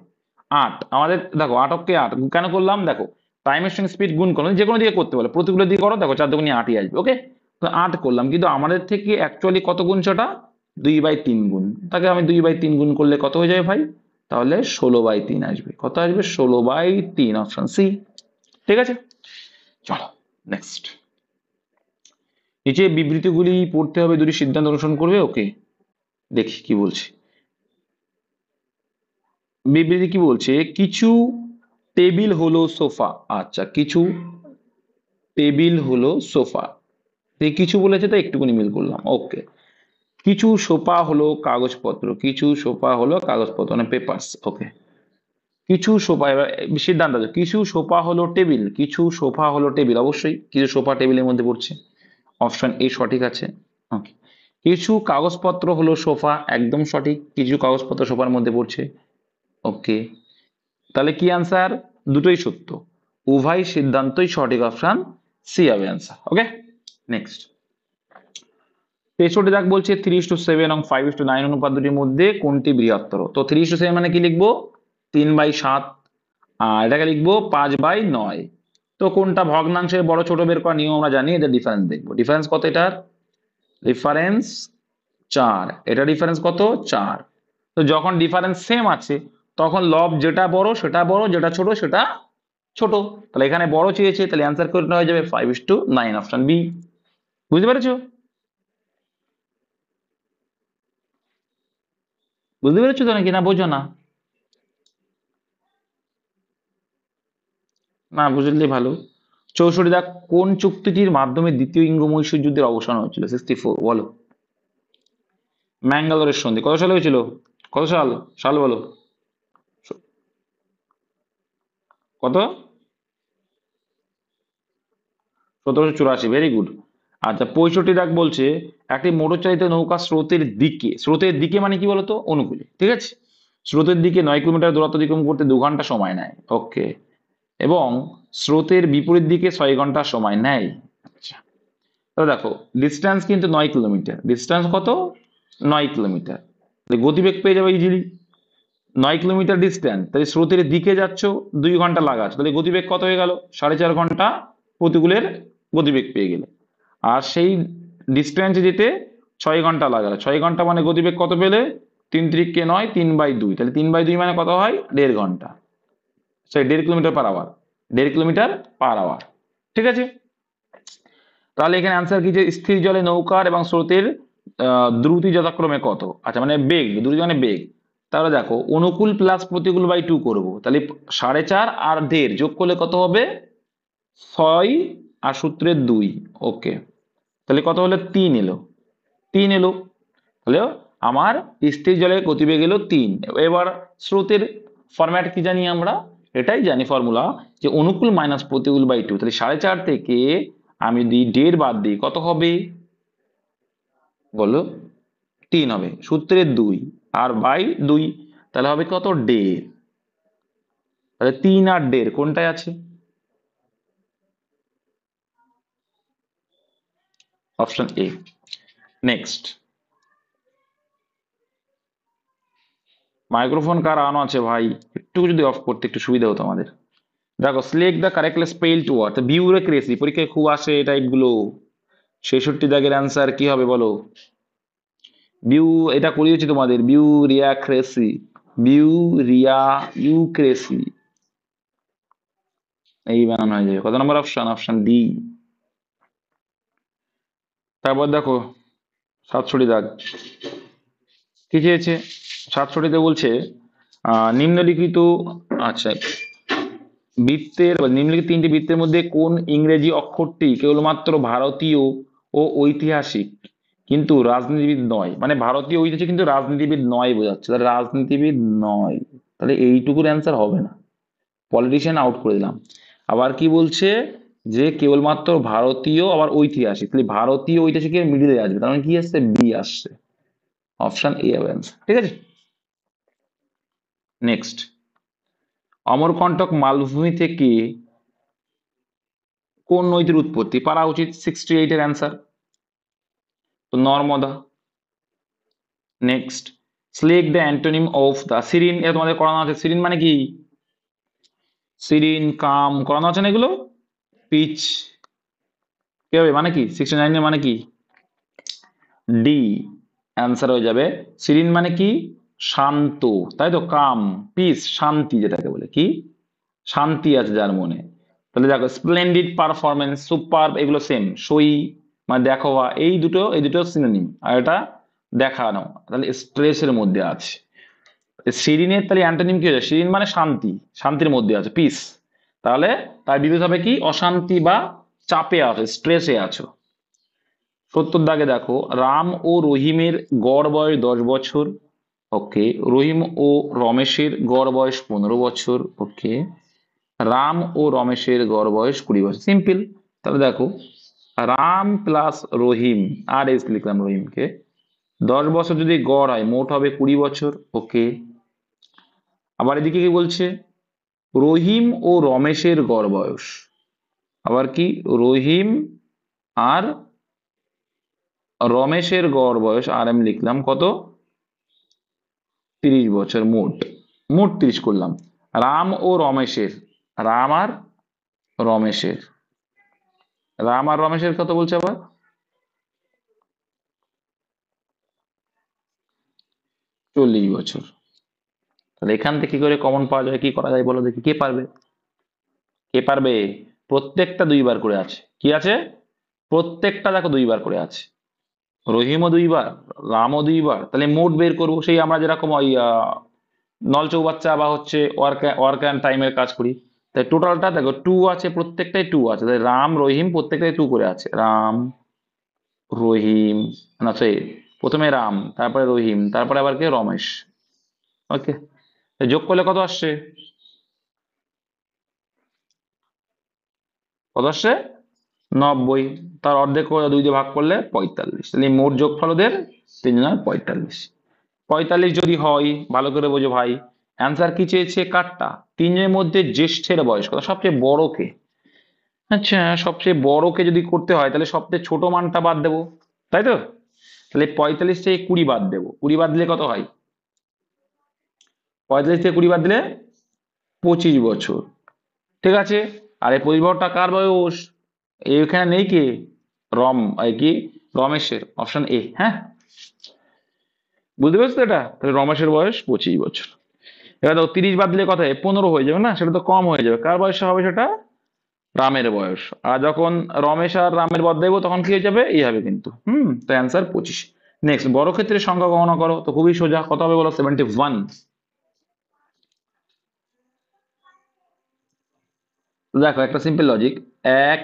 8 আমাদের, দেখো 8কে 8 কেন করলাম? দেখো, টাইমের সঙ্গে স্পিড গুণ করলাম, যে কোনো দিকে করতে পারো, প্রতিকূলের দিকে করো, দেখো 4 দুগুণে 8ই আসবে। ওকে, তো 8 করলাম, কিন্তু আমাদের থেকে অ্যাকচুয়ালি কত গুণ সেটা? 2/3 গুণ। তাকে আমি 2/3 গুণ করলে কত হয়ে যাবে ভাই? তাহলে 16/3 আসবে। কত আসবে? 16/3, অপশন সি। ঠিক আছে, চলো নেক্সট। নিচে বিবৃতিগুলি পড়তে হবে, দুটি সিদ্ধান্ত অনুসরণ করবে। ওকে, দেখি কি বলছে। বিবৃতি কি বলছে? কিছু টেবিল হলো সোফা। আচ্ছা, কিছু টেবিল হলো সোফা, কিছু বলেছে তো একটুকুনি মিল করলাম। ওকে, কিছু সোফা হলো কাগজপত্র, কিছু সোফা হলো কাগজপত্র, মানে পেপারস। ওকে, কিছু সোফা, এবার সিদ্ধান্ত আছে, কিছু সোফা হলো টেবিল, কিছু সোফা হলো টেবিল, অবশ্যই কিছু সোফা টেবিলের মধ্যে পড়ছে। অপশন এ সঠিক আছে। ওকে, কিছু কাগজপত্র হলো সোফা, একদম সঠিক, কিছু কাগজপত্র সোফার মধ্যে পড়ছে। ওকে, তাহলে কি আনসার? দুটোই সত্য, উভয় সিদ্ধান্তই সঠিক, অপশন সি হবে আনসার। ওকে, নেক্সট। 63 দাগ বলছে 3:7 এবং 5:9 অনুপাত দুটির মধ্যে কোনটি বৃহত্তর? তো 3:7 মানে কি লিখবো? 3/7। আর এটাকে লিখবো 5/9। তো কোনটা ভগ্নাংশের বড় ছোট বের করার নিয়ম আমরা জানি, এটা ডিফারেন্স দেখবো। ডিফারেন্স কত এটার? ডিফারেন্স 4, এটা ডিফারেন্স কত? 4। তো যখন ডিফারেন্স সেম আছে, তখন লব যেটা বড় সেটা বড়, যেটা ছোট সেটা ছোট। তাহলে এখানে বড় চেয়েছে, তাহলে অ্যান্সার কোনটা হয়ে যাবে? 5:9, অপশন বি। বুঝতে পেরেছো? বুঝতে পেরেছো তো নাকি, না বোঝো না? না বুঝলে ভালো। 64 দাগ, কোন চুক্তিটির মাধ্যমে দ্বিতীয় ইঙ্গ-মহীশূর যুদ্ধের অবসান হয়েছিল? 64 বলো। ম্যাঙ্গালোরের সন্ধি কত সালে হয়েছিল? কত সাল? সাল বলো। কত? 1784, ভেরি গুড। আচ্ছা, 65 দাগ বলছে একটি মোটর চালিত নৌকা স্রোতের দিকে, স্রোতের দিকে মানে কি বলতো? অনুকূলে। ঠিক আছে, স্রোতের দিকে 9 কিলোমিটার দূরত্ব অতিক্রম করতে 2 ঘন্টা সময় নেয়। ওকে। এবং স্রোতের বিপরীত দিকে 6 ঘন্টা সময় নেয়। আচ্ছা, তাহলে দেখো ডিস্টেন্স কিন্তু 9 কিলোমিটার, ডিস্টেন্স কত? 9 কিলোমিটার। তাহলে গতিবেগ পেয়ে যাবে ইজিলি। 9 কিলোমিটার ডিস্টেন্স, তাহলে স্রোতের দিকে যাচ্ছ, 2 ঘন্টা লাগাচ্ছ, তাহলে গতিবেগ কত হয়ে গেল? 4.5 ঘন্টা প্রতিকূলের গতিবেগ পেয়ে গেলে। আর সেই ডিস্টেন্সে যেতে 6 ঘন্টা লাগালো, 6 ঘন্টা মানে গতিবেগ কত পেলে? 3 3 9, 3/2, তাহলে 3/2 মানে কত হয়? 1.5 ঘন্টা, sorry 1.5 kilometre per hour, 1.5 kilometre per hour. ঠিক আছে, তাহলে এখানে অ্যান্সার কি যে স্থির জলে নৌকার এবং স্রোতের দ্রুতি যথাক্রমে কত? আচ্ছা, মানে বেগ, দ্রুতি মানে বেগ। তাহলে দেখো অনুকূল প্লাস প্রতিকূল বাই 2 করবো, তাহলে 4.5 আর 1.5 যোগ করলে কত হবে? 6 আর সূত্রের 2। ওকে, তাহলে কত হলো? 3 এলো, 3 এলো। তাহলে আমার স্থির জলের গতিবেগ এলো 3। এবার স্রোতের ফরম্যাট কি জানি আমরা? এটাই জানি ফর্মুলা, যে অনুকূল মাইনাস প্রতিকূল বাই 2। তাহলে 4.5 থেকে আমি যদি 1.5 বাদ দিই কত হবে? বলো। 3 হবে, সূত্রের 2 আর বাই 2, তাহলে হবে কত? 1.5। তাহলে 3 আর 1.5 কোনটায় আছে? Option A. Next, microphone car on আছে ভাই? একটু যদি অফ করতে একটু সুবিধা হতো আমাদের। দেখো, select the correctly spelled word, bureaucracy পরীক্ষায় খুব আসে এই টাইপগুলো। 66 দাগের অ্যান্সার কি হবে বলো? বিউ, এটা করিয়েছি তোমাদের, বিউরিয়াক্রেসি, বিউরিয়া ইউক্রেসি, এই বানানো হয়ে যাবে। কত নম্বর অপশন? Option D. তারপর দেখো 67 দাগ কি চেয়েছে? 67তে বলছে নিম্নলিখিত, আচ্ছা, বৃত্তের বা নিম্নলিখিত 3টি বৃত্তের মধ্যে কোন ইংরেজি অক্ষরটি কেবলমাত্র ভারতীয় ও ঐতিহাসিক কিন্তু রাজনীতিবিদ নয়? মানে ভারতীয় ঐতিহাসিক কিন্তু রাজনীতিবিদ নয় বোঝাচ্ছে, তাহলে রাজনীতিবিদ নয়, তাহলে এইটুকুর অ্যান্সার হবে না, পলিটিশিয়ান আউট করে দিলাম। আবার কি বলছে? যে কেবলমাত্র ভারতীয় আবার ঐতিহাসিক, তাহলে ভারতীয় ঐতিহাসিকের মিডিলে আসবে, তার মানে কি আসছে? বি আসছে, অপশন এ হবে অ্যান্সার। ঠিক আছে, নেক্সট, অমরকণ্টক মালভূমি থেকে কোন নদীর উৎপত্তি? পারা উচিত। 68 এর অ্যান্সার তো Narmada. Next, select the antonym of the Sirin, এটা তোমাদের করানো আছে। সিরিন মানে কি? সিরিন, কাম করানো আছে না এগুলো? পিচ কি হবে, মানে কি? 69 এর মানে কি? ডি অ্যান্সার হয়ে যাবে। সিরিন মানে কি? শান্ত, তাই তো। কাম, পিস, শান্তি, যেটাকে বলে কি? শান্তি আছে যার মনে। তাহলে দেখো স্প্লেন্ডিড, পারফরমেন্স, সুপার, এগুলো সেম। সই মানে দেখো, এই দুটো সিনোনিম, আর এটা দেখানো, তাহলে স্ট্রেসের মধ্যে আছে। সিরিনের তাহলে অ্যান্টোনিম কি হচ্ছে? সিরিন মানে শান্তি, শান্তির মধ্যে আছে, পিস। তাহলে তার বিপরীত হবে কি? অশান্তি বা চাপে আছো, স্ট্রেসে আছো। 70 দাগে দেখো, রাম ও রহিমের গড় বয়স 10 বছর। ওকে। রহিম ও রমেশের গড় বয়স 15 বছর। ওকে। রাম ও রমেশের গড় বয়স 20 বছর। সিম্পল। তাহলে দেখো, রাম প্লাস রহিম, আর এস লিখলাম রহিমকে, 10 বছর যদি গড় হয় মোট হবে 20 বছর। ওকে। আবার এদিকে কি বলছে? রহিম ও রমেশের গড় বয়স, আবার কি? রহিম আর রমেশের গড় বয়স, আর আমি লিখলাম কত? 30 বছর। মোট মোট 30 করলাম। রাম ও রমেশের, রাম আর রমেশের, রাম আর রমেশের কত বলছে আবার? 40 বছর। তাহলে এখান থেকে কি করে কমন পাওয়া যায়? কি করা যায় বলো দেখি, কে পারবে? কে পারবে? প্রত্যেকটা 2 বার করে আছে। কি আছে? প্রত্যেকটা দেখো 2 বার করে আছে। রহিমও 2 বার, রামও 2 বার, তাহলে মোট বের করবো, সেই আমরা যেরকম ওই নল চৌবাচ্চা বা হচ্ছে ওয়ার্ক অ্যান্ড টাইমের কাজ করি। তাই টোটালটা দেখো 2 আছে, প্রত্যেকটাই 2 আছে, তাই রাম রহিম প্রত্যেকটাই 2 করে আছে। রাম, রহিম, না সরি, প্রথমে রাম, তারপরে রহিম, তারপরে আবার কে? রমেশ। ওকে, যোগ করলে কত আসছে? কত আসছে? 90। তার অর্ধেক করে 2 দিয়ে ভাগ করলে 45, তাহলে মোট যোগফল ওদের 3 জনের 45। 45 যদি হয়, ভালো করে বোঝো ভাই, অ্যান্সার কি চেয়েছে কারটা? তিনের মধ্যে জ্যেষ্ঠের বয়স কত, সবচেয়ে বড়কে। আচ্ছা, সবচেয়ে বড়কে যদি করতে হয় তাহলে সবচেয়ে ছোট মানটা বাদ দেবো, তাই তো? তাহলে 45 থেকে 20 বাদ দেবো, 20 বাদ দিলে কত হয়? 45 থেকে 20 বাদ দিলে 25 বছর। ঠিক আছে, আর এই 25 বছরটা কার বয়স? এখানে নেই কে? রম, কি রমেশের, অপশন এ। হ্যাঁ, বুঝতে পারছো এটা? তাহলে রমেশের বয়স 25 বছর। এবার দেখো 30 বাদ দিলে কত হয়? 15 হয়ে যাবে না? সেটা তো কম হয়ে যাবে, কার বয়সে হবে সেটা? রামের বয়স। আর যখন রমেশ আর রামের বাদ দেবো তখন কি হয়ে যাবে? এই হবে কিন্তু। তো অ্যান্সার 25। নেক্সট, বড় ক্ষেত্রের সংখ্যা গণনা করো, তো খুবই সোজা, কত হবে বলো? 71। দেখো একটা সিম্পল লজিক, 1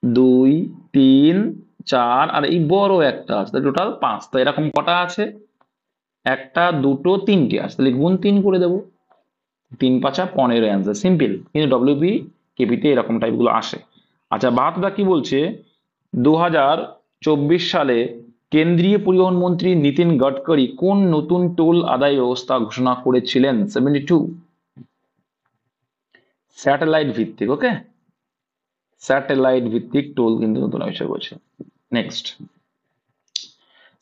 2 3 4 আর এই বড় একটা আছে, টোটাল 5। তো এরকম কটা আছে? একটা, দুটো, তিনটে আছে, তাহলে গুণ 3 করে দেবো। 3 5 15 অ্যান্সার, সিম্পল। কিন্তু ডব্লিউপি কেপিতে এরকম টাইপগুলো আসে। আচ্ছা, 72 কি বলছে? 2024 সালে কেন্দ্রীয় পরিবহন মন্ত্রী নীতিন গডকরি কোন নতুন টোল আদায় ব্যবস্থা ঘোষণা করেছিলেন? 72। স্যাটেলাইট ভিত্তিক, ওকে, স্যাটেলাইট ভিত্তিক টোল কিন্তু নতুন আবিষ্কার করেছে। নেক্সট,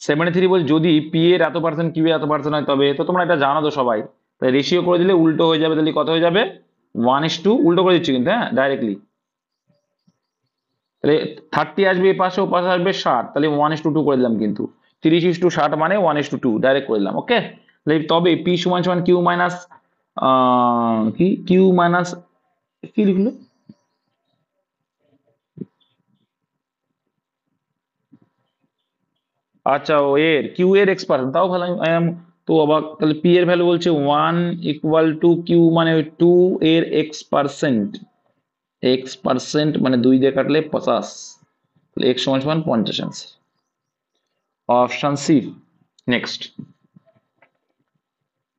73 বল, যদি পি এর এত পার্সেন্ট কিউ এর এত পার্সেন্ট হয় তবে, তো তোমরা এটা জানো তো সবাই, তাই রেশিও করে দিলে উল্টো হয়ে যাবে, তাহলে কত হয়ে যাবে? 1:2, উল্টো করে দিচ্ছি কিন্তু, হ্যাঁ, ডাইরেক্টলি। তাহলে 30 আসবে এই পাশে, ও পাশে আসবে 60, তাহলে 1:2 করে দিলাম কিন্তু। 30:60 মানে 1:2 ডাইরেক্ট করে দিলাম, ওকে। তবে পি সমান সমান কিউ মাইনাস, কি কিউ মাইনাস, কি লিখলো? আচ্ছা, ও এর কিউ এর এক্স পার্সেন্ট, তাও ভালো। I am তো অবাক, তাহলে পি এর ভ্যালু বলছে 1 ইকুয়াল টু কিউ মানে 2 এর এক্স পার্সেন্ট। এক্স পার্সেন্ট মানে 2 দিয়ে কাটলে 50, তাহলে এক্স সমান সমান 50 আনসার, অপশন সি। নেক্সট,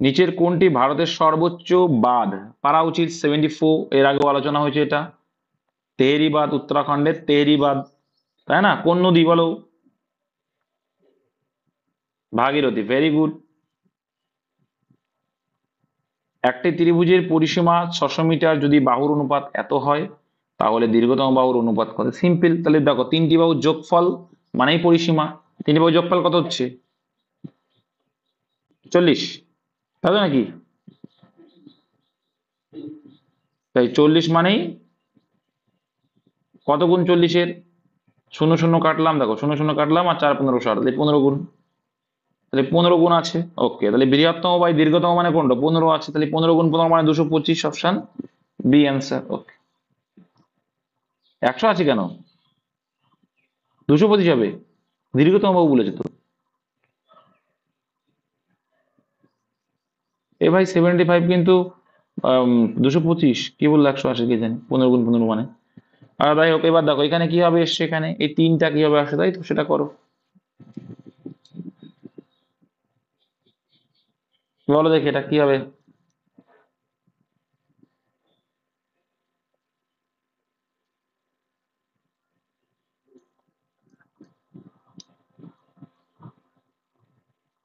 নিচের কোনটি ভারতের সর্বোচ্চ বাঁধ পারা উচিত? 74, এর আগে আলোচনা হয়েছে এটা। তেহরি বাঁধ, উত্তরাখণ্ডের তেহরি বাঁধ, তাই না? কোন নদী বলো? Bhagirathi, very good. একটি ত্রিভুজের পরিসীমা 600 মিটার, যদি বাহুর অনুপাত এত হয় তাহলে দীর্ঘতম বাহুর অনুপাত কত? সিম্পল, তাহলে দেখো 3টি বাহুর যোগফল মানেই পরিসীমা। 3টি বাহুর যোগফল কত হচ্ছে? 40, তাই তো নাকি? তাই 40 মানেই কত গুণ 40-এর? 0 0 কাটলাম, দেখো 0 0 কাটলাম, আর 4 15 60, তাহলে 15 গুণ। তাহলে 15 গুণ আছে, ওকে। তাহলে বৃহত্তম বাই দীর্ঘতম মানে কোনটা? 15 আছে, তাহলে 15 গুণ 15 মানে 225, অপশন বি অ্যান্সার, ওকে। 100 আছে কেন? 225 হবে, দীর্ঘতম বাহু বলেছে তো। এ ভাই 75 কিন্তু 225 কি বললো? 180 কে জানি, 15 গুণ 15 মানে। আর যাই হোক, এবার দেখো এখানে কি হবে এসছে, এখানে এই 3টা কি হবে আসে, তাই তো? সেটা করো, বলো দেখি এটা কি হবে।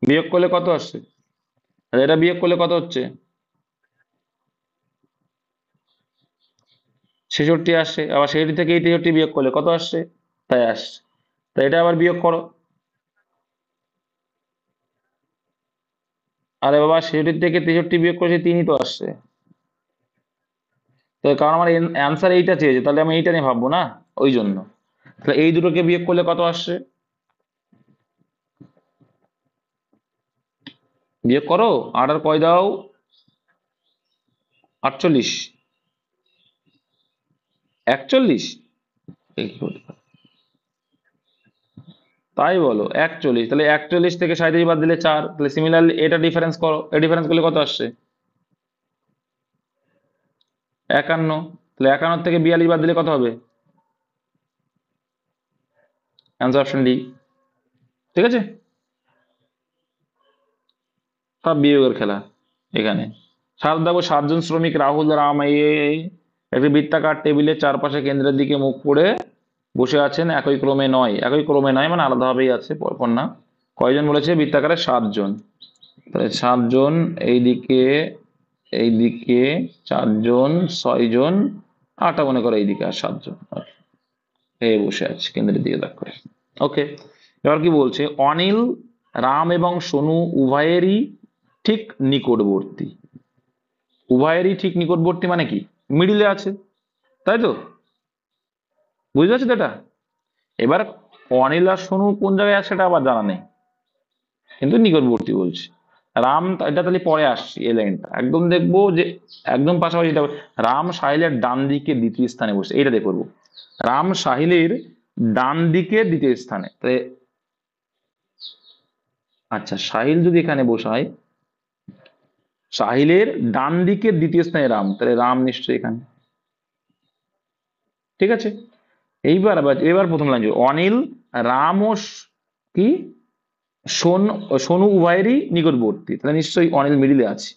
বিয়োগ করলে কত আসছে? আর এটা বিয়োগ করলে কত হচ্ছে? 66 আসছে, আবার 66 থেকে এই 63 বিয়োগ করলে কত আসছে? তাই আসছে। তাই এটা আবার বিয়োগ করো। আরে বাবা, 66 থেকে 63 বিয়োগ করেছে 3ই তো আসছে। তো কারণ আমার অ্যান্সার এইটা চেয়েছে, তাহলে আমি এইটা নিয়ে ভাববো না, ওই জন্য। তাহলে এই দুটোকে বিয়োগ করলে কত আসছে? বিয়োগ করো, 8 আর কয় দাও? 48, 41। তাই বলো? 41, তাহলে 41 থেকে 37 বাদ দিলে 4, তাহলে সিমিলারলি এটা ডিফারেন্স করো, এই ডিফারেন্স করলে কত আসছে? 51, তাহলে 51 থেকে 42 বাদ দিলে কত হবে? অ্যান্সার অপশন ডি, ঠিক আছে। সব বিয়োগের খেলা এখানে। দেখো 7 জন শ্রমিক রাহুল রাম একটি বৃত্তাকার টেবিলের চারপাশে কেন্দ্রের দিকে মুখ করে বসে আছেন, একই ক্রমে নয়, একই ক্রমে নয় মানে আলাদাভাবেই আছে, পরপর না। কয়জন বলেছে? বৃত্তাকারে 7 জন। তাহলে 7 জন, এইদিকে এইদিকে 4 জন, 6 জন, 8টা মনে করো এইদিকে, আর 7 জন বসে আছে কেন্দ্রের দিকে দেখো। ওকে, এবার কি বলছে, অনিল, রাম এবং সোনু উভয়েরই ঠিক নিকটবর্তী। উভয়েরই ঠিক নিকটবর্তী মানে কি, মিডিলে আছে, তাই তো? বুঝতে পারছো তো এটা? এবার অনিল আর সোনু কোন জায়গায় আছে সেটা আবার জানা নেই, কিন্তু নিকটবর্তী বলছে। রাম, এটা তাহলে পরে আসছি, এই লাইনটা একদম দেখবো যে একদম পাশাপাশি। রাম সাহিলের ডান দিকে দ্বিতীয় স্থানে বসে, এইটা দেখবো। রাম সাহিলের ডান দিকে দ্বিতীয় স্থানে, তাহলে আচ্ছা সাহিল যদি এখানে বসায়, সাহিলের ডান দিকে দ্বিতীয় স্থানে রাম, তাহলে রাম নিশ্চয়ই এখানে। ঠিক আছে, এবার প্রথম লাইন, অনিল, রাম ও কি সোনু উভয়েরই নিকটবর্তী, তাহলে নিশ্চয়ই অনিল মিডিলে আছে।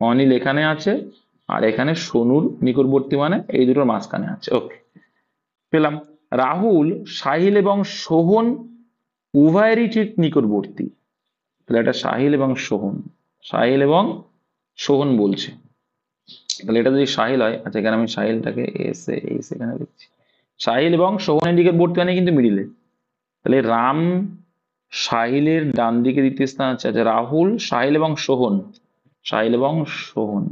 অনিল এখানে আছে, আর এখানে সোনুর নিকটবর্তী মানে এই দুটোর মাঝখানে আছে। ওকে, পেলাম। রাহুল, সাহিল এবং সোহন উভয়েরই ঠিক নিকটবর্তী, তাহলে এটা সাহিল এবং সোহন, সাহিল এবং সোহন বলছে। তাহলে এটা যদি সাহিল হয়, আচ্ছা এখানে আমি সাহিলটাকে এখানে লিখছি। সাহিল এবং সোহনের নিকটবর্তী মানে কিন্তু মিডিলে, তাহলে রাম সাহিলের ডান দিকে দ্বিতীয় স্থান আছে। আচ্ছা রাহুল, সাহিল এবং সোহন, সাহিল এবং সোহন,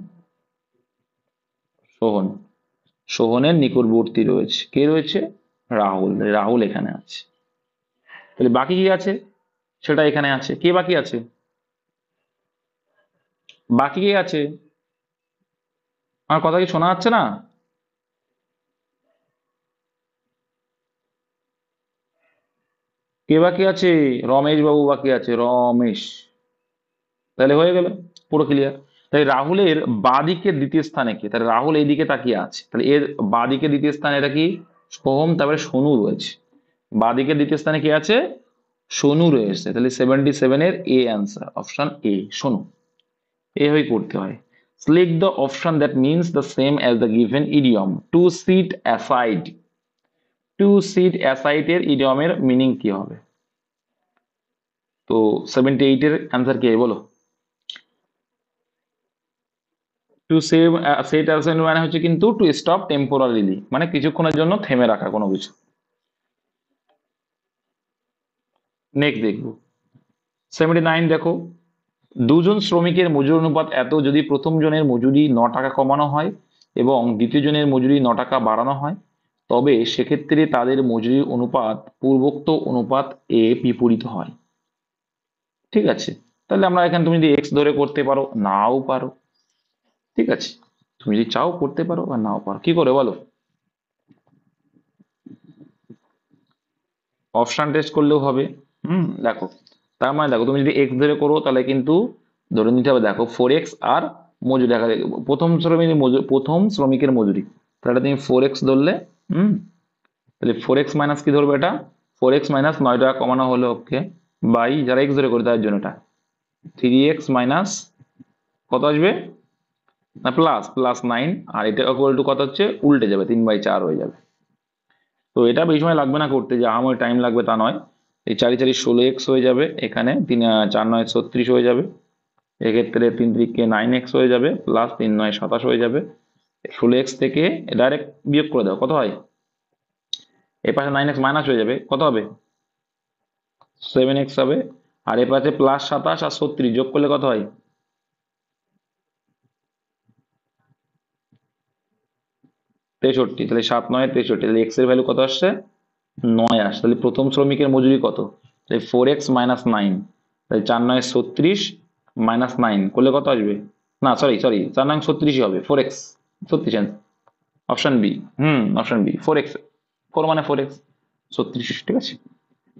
সোহন, সোহনের নিকটবর্তী রয়েছে, কে রয়েছে, রাহুল, রাহুল এখানে আছে। তাহলে বাকি কি আছে, সেটা এখানে আছে। কে বাকি আছে, বাকি কে আছে? আমার কথা কি শোনা যাচ্ছে না? কে বাকি আছে? রমেশ বাবু বাকি আছে, রমেশ। তাহলে হয়ে গেল, পুরো ক্লিয়ার। তাই রাহুলের বাদিকের দ্বিতীয় স্থানে কে, তাহলে রাহুল এইদিকে তাকিয়ে আছে, তাহলে এর বাদিকে দ্বিতীয় স্থানে এটা কি, সোহম, তারপরে সোনু রয়েছে। বাদিকের দ্বিতীয় স্থানে কে আছে, সোনু রয়েছে, তাহলে 77-এর A answer, option A, Sonu. এইভাবেই করতে হয়। Select the option that means the same as the given idiom. To sit aside. To sit aside এর ইডিয়মের মিনিং কি হবে? তো 78-এর অ্যান্সার কি বলো? টু সেভ সেট অ্যাসাইড মানে হচ্ছে কিন্তু টু স্টপ টেম্পোরারিলি, মানে কিছুক্ষণের জন্য থেমে রাখা কোনো কিছু। নেক্সট দেখবো 79, দেখো, দুজন শ্রমিকের মজুরি অনুপাত এত যদি প্রথম জনের মজুরি 9 টাকা কমানো হয় এবং দ্বিতীয় জনের মজুরি 9 টাকা বাড়ানো হয়, তবে সেক্ষেত্রে তাদের মজুরির অনুপাত পূর্বোক্ত অনুপাত এ বিপরীত হয়। ঠিক আছে, তাহলে আমরা এখানে তুমি যদি এক্স ধরে করতে পারো, নাও পারো। ঠিক আছে, তুমি যদি চাও করতে পারো বা নাও পারো, কি করে বলো? অপশন টেস্ট করলেও হবে। দেখো, তার মানে দেখো তুমি যদি এক্স ধরে করো তাহলে কিন্তু ধরে নিতে হবে, দেখো 4x আর মজুরি দেখা যায়, প্রথম শ্রমিকের মজুরি, তাহলে তুমি 4x ধরলে। হুম, তাহলে 4x মাইনাস কি ধরবে, এটা 4x মাইনাস 9 টাকা কমানো হলো, ওকে, বাই যারা এক্স ধরে করে তার জন্য এটা 3x মাইনাস কত আসবে না, প্লাস প্লাস 9, আর এটা ইকুয়াল টু কত হচ্ছে, উল্টে যাবে, 3/4 হয়ে যাবে। তো এটা বেশি সময় লাগবে না করতে, যে আমার টাইম লাগবে তা নয়। এই 4 4 16x হয়ে যাবে, এখানে 4 9 36 হয়ে যাবে, এক্ষেত্রে 3 3 9x হয়ে যাবে, প্লাস 3 9 27 হয়ে যাবে। 16x থেকে ডাইরেক্ট বিয়োগ করে দাও, কত হয়, এ পাশে 9x মাইনাস হয়ে যাবে, কত হবে, 7x হবে। আর এ পাশে প্লাস 27 আর 36 যোগ করলে কত হয়, 63। তাহলে 7 9 63, তাহলে x এর ভ্যালু কত আসছে, 9 আসছে। তাহলে প্রথম শ্রমিকের মজুরি কত, তাহলে 4x মাইনাস 9, তাহলে 4 9 36 মাইনাস 9 করলে কত আসবে, না সরি সরি 4 9 36 হবে, 4x 36, option B. Option B 4x, 4 মানে 4x 36। ঠিক আছে,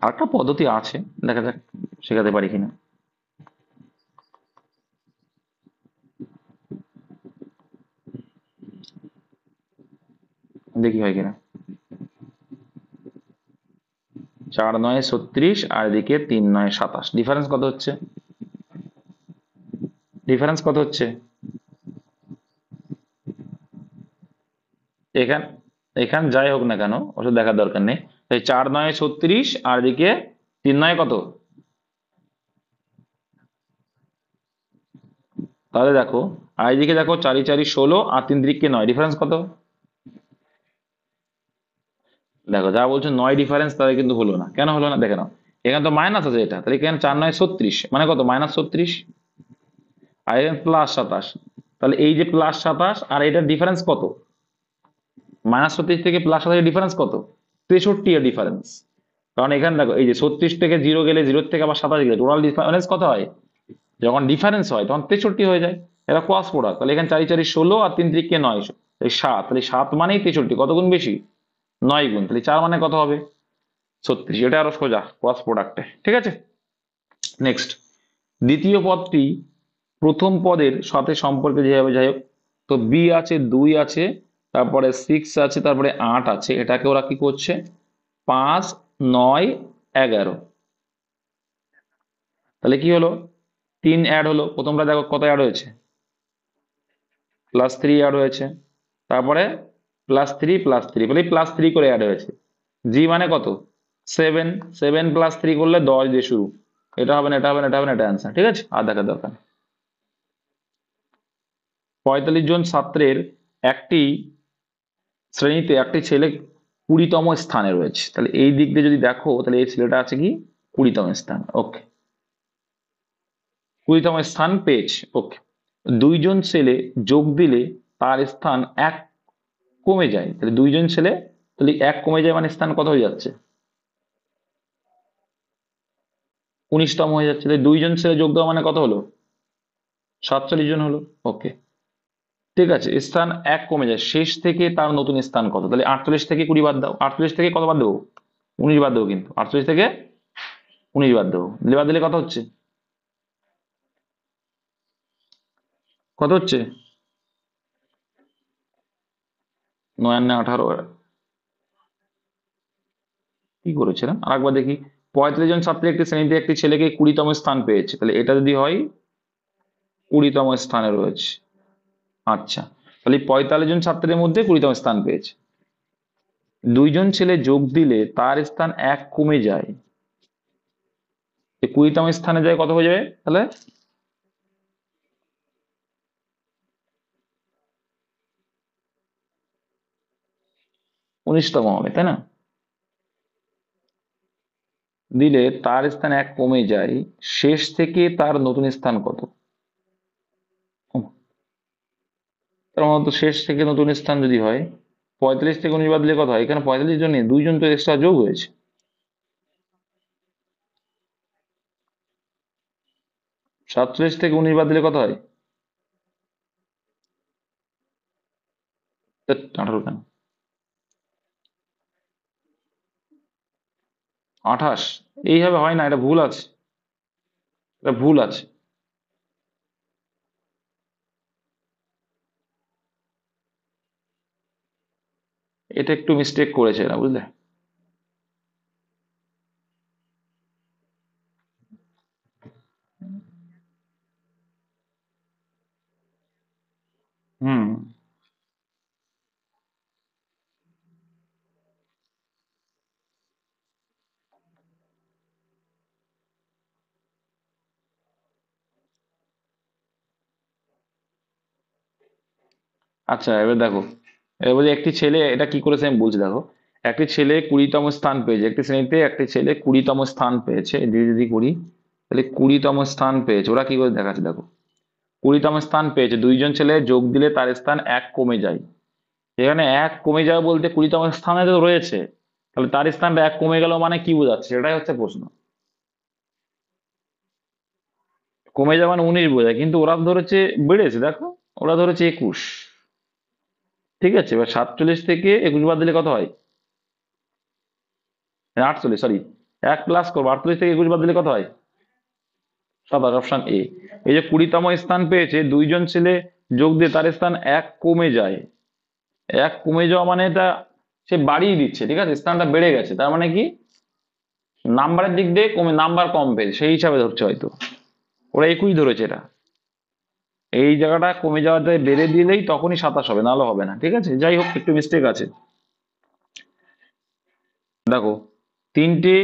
আরেকটা পদ্ধতি আছে, দেখা যাক শেখাতে পারি কিনা, দেখি হয় কিনা। 4 9 36 আর এদিকে 3 9 27, ডিফারেন্স কত হচ্ছে, ডিফারেন্স কত হচ্ছে এখান, এখান যাই হোক না কেন ওসব দেখার দরকার নেই। তাই 4 9 36 আর এদিকে 3 9 কত, তাহলে দেখো, আর এইদিকে দেখো 4 4 16 আর 3 3 9, ডিফারেন্স কত? দেখো যা বলছো 9 ডিফারেন্স, তাহলে কিন্তু হলো না। কেন হলো না দেখে নাও, এখানে তো মাইনাস আছে এটা, তাহলে এখানে 4 9 36, মানে কত? -36। আর এখানে +27, তাহলে এই যে +27 আর এটার ডিফারেন্স কত? -36 থেকে +27 ডিফারেন্স কত? 63 এর ডিফারেন্স। কারণ এখানে দেখো, এই যে 36 থেকে 0 গেলে, 0 থেকে আবার 27 গেলে টোটাল ডিফারেন্স কত হয়? যখন ডিফারেন্স হয় তখন 63 হয়ে যায়। এটা ক্রস প্রোডাক্ট, তাহলে এখানে 4 4 16 আর 3 3 9, এই 7, তাহলে 7 মানেই 63, কত গুণ বেশি? 9 গুণ, তাহলে 4 মানে কত হবে? 36। এটা আরো সোজা ক্রস প্রোডাক্টে, ঠিক আছে। নেক্সট, দ্বিতীয় পদটি প্রথম পদের সাথে সম্পর্কে যেভাবে, যাই হোক, তো বি আছে, 2 আছে, তারপরে 6 আছে, তারপরে 8 আছে, এটাকে ওরা কি করছে? 5 9 11, তাহলে কি হলো? 3 অ্যাড হলো, প্রথমটা দেখো কত অ্যাড হয়েছে? +3 অ্যাড হয়েছে, তারপরে +3 বলে +3 করে অ্যাড হয়েছে। জি মানে কত? 7, 7 + 3 করলে 10 দিয়ে শুরু। এটা হবে না, এটা হবে না, এটা হবে না, এটা অ্যান্সার, ঠিক আছে, আর দেখার দরকার নেই। 45 জন ছাত্রের একটি শ্রেণীতে একটি ছেলে 20তম স্থানে রয়েছে, তাহলে এই দিক দিয়ে যদি দেখো, তাহলে এই ছেলেটা আছে কি 20তম স্থান, ওকে, 20তম স্থান পেয়েছে, ওকে। 2 জন ছেলে যোগ দিলে তার স্থান 1 কমে যায়, তাহলে 2 জন ছেলে, তাহলে 1 কমে যায় মানে স্থান কত হয়ে যাচ্ছে? 19তম হয়ে যাচ্ছে। তাহলে 2 জন ছেলে যোগ দেওয়া মানে কত হলো? 47 জন হলো, ওকে, ঠিক আছে। স্থান 1 কমে যায়, শেষ থেকে তার নতুন স্থান কত? তাহলে 48 থেকে 20 বাদ দাও, 48 থেকে কত বাদ দেবো? 19 বাদ দেবো, কিন্তু 48 থেকে 19 বাদ দেবো, দিলে বাদ দিলে কত হচ্ছে? কত হচ্ছে? 9 আর 9 18, কি করেছে না, আরেকবার দেখি। 45 জন ছাত্রী একটি শ্রেণীতে একটি ছেলেকে 20তম স্থান পেয়েছে, তাহলে এটা যদি হয় 20তম স্থানে রয়েছে, আচ্ছা, তাহলে 45 জন ছাত্রের মধ্যে 20তম স্থান পেয়েছে। 2 জন ছেলে যোগ দিলে তার স্থান 1 কমে যায়, 20তম স্থানে যায় কত হয়ে যাবে তাহলে? উনিশতম হবে, তাই না? দিলে তার স্থান 1 কমে যায়, শেষ থেকে তার নতুন স্থান কত? ও, তার মতো শেষ থেকে নতুন স্থান যদি হয়, 45 থেকে 19 বাদ দিলে কত হয়? এখানে 45 জন নেই, 2 জন তো এক্সট্রা যোগ হয়েছে। 47 থেকে 19 বাদ দিলে কত হয়? 18 কেন? 28, এইভাবে হয় না, এটা ভুল আছে, এটা ভুল আছে। এটা একটু মিস্টেক করেছে না, বুঝলে? হুম, আচ্ছা, এবার দেখো, এবার বলছি একটি ছেলে, এটা কি করেছে আমি বলছি, দেখো, একটি ছেলে 20তম স্থান পেয়েছে, একটি শ্রেণীতে একটি ছেলে 20তম স্থান পেয়েছে, যদি করি, তাহলে 20তম স্থান পেয়েছে, ওরা কি করে দেখাচ্ছে দেখো, 20তম স্থান পেয়েছে, 2 জন ছেলে যোগ দিলে তার স্থান 1 কমে যায়। এখানে 1 কমে যাওয়া বলতে 20তম স্থানে তো রয়েছে, তাহলে তার স্থানটা 1 কমে গেল মানে কি বোঝাচ্ছে, সেটাই হচ্ছে প্রশ্ন। কমে যাওয়া মানে 19 বোঝায়, কিন্তু ওরা ধরেছে বেড়েছে, দেখো, ওরা ধরেছে 21, ঠিক আছে। এবার 47 থেকে 21 বাদ দিলে কত হয়? 48, সরি, 1 প্লাস করবো, 48 থেকে 21 বাদ দিলে কত হয়? 27, অপশন এ। এই যে 20তম স্থান পেয়েছে, 2 জন ছেলে যোগ দিয়ে তার স্থান 1 কমে যায়, 1 কমে যাওয়া মানে এটা সে বাড়িয়ে দিচ্ছে, ঠিক আছে, স্থানটা বেড়ে গেছে, তার মানে কি নাম্বারের দিক দিয়ে কমে, নাম্বার কম পেয়েছে সেই হিসাবে ধরছে হয়তো, ওরা 21 ধরেছে এটা। এই জায়গাটা কমে যাওয়াতে বেড়ে দিলেই তখনই 27 হবে, নাহলে হবে না, ঠিক আছে, যাই হোক একটু মিস্টেক আছে। দেখো, তিনটে,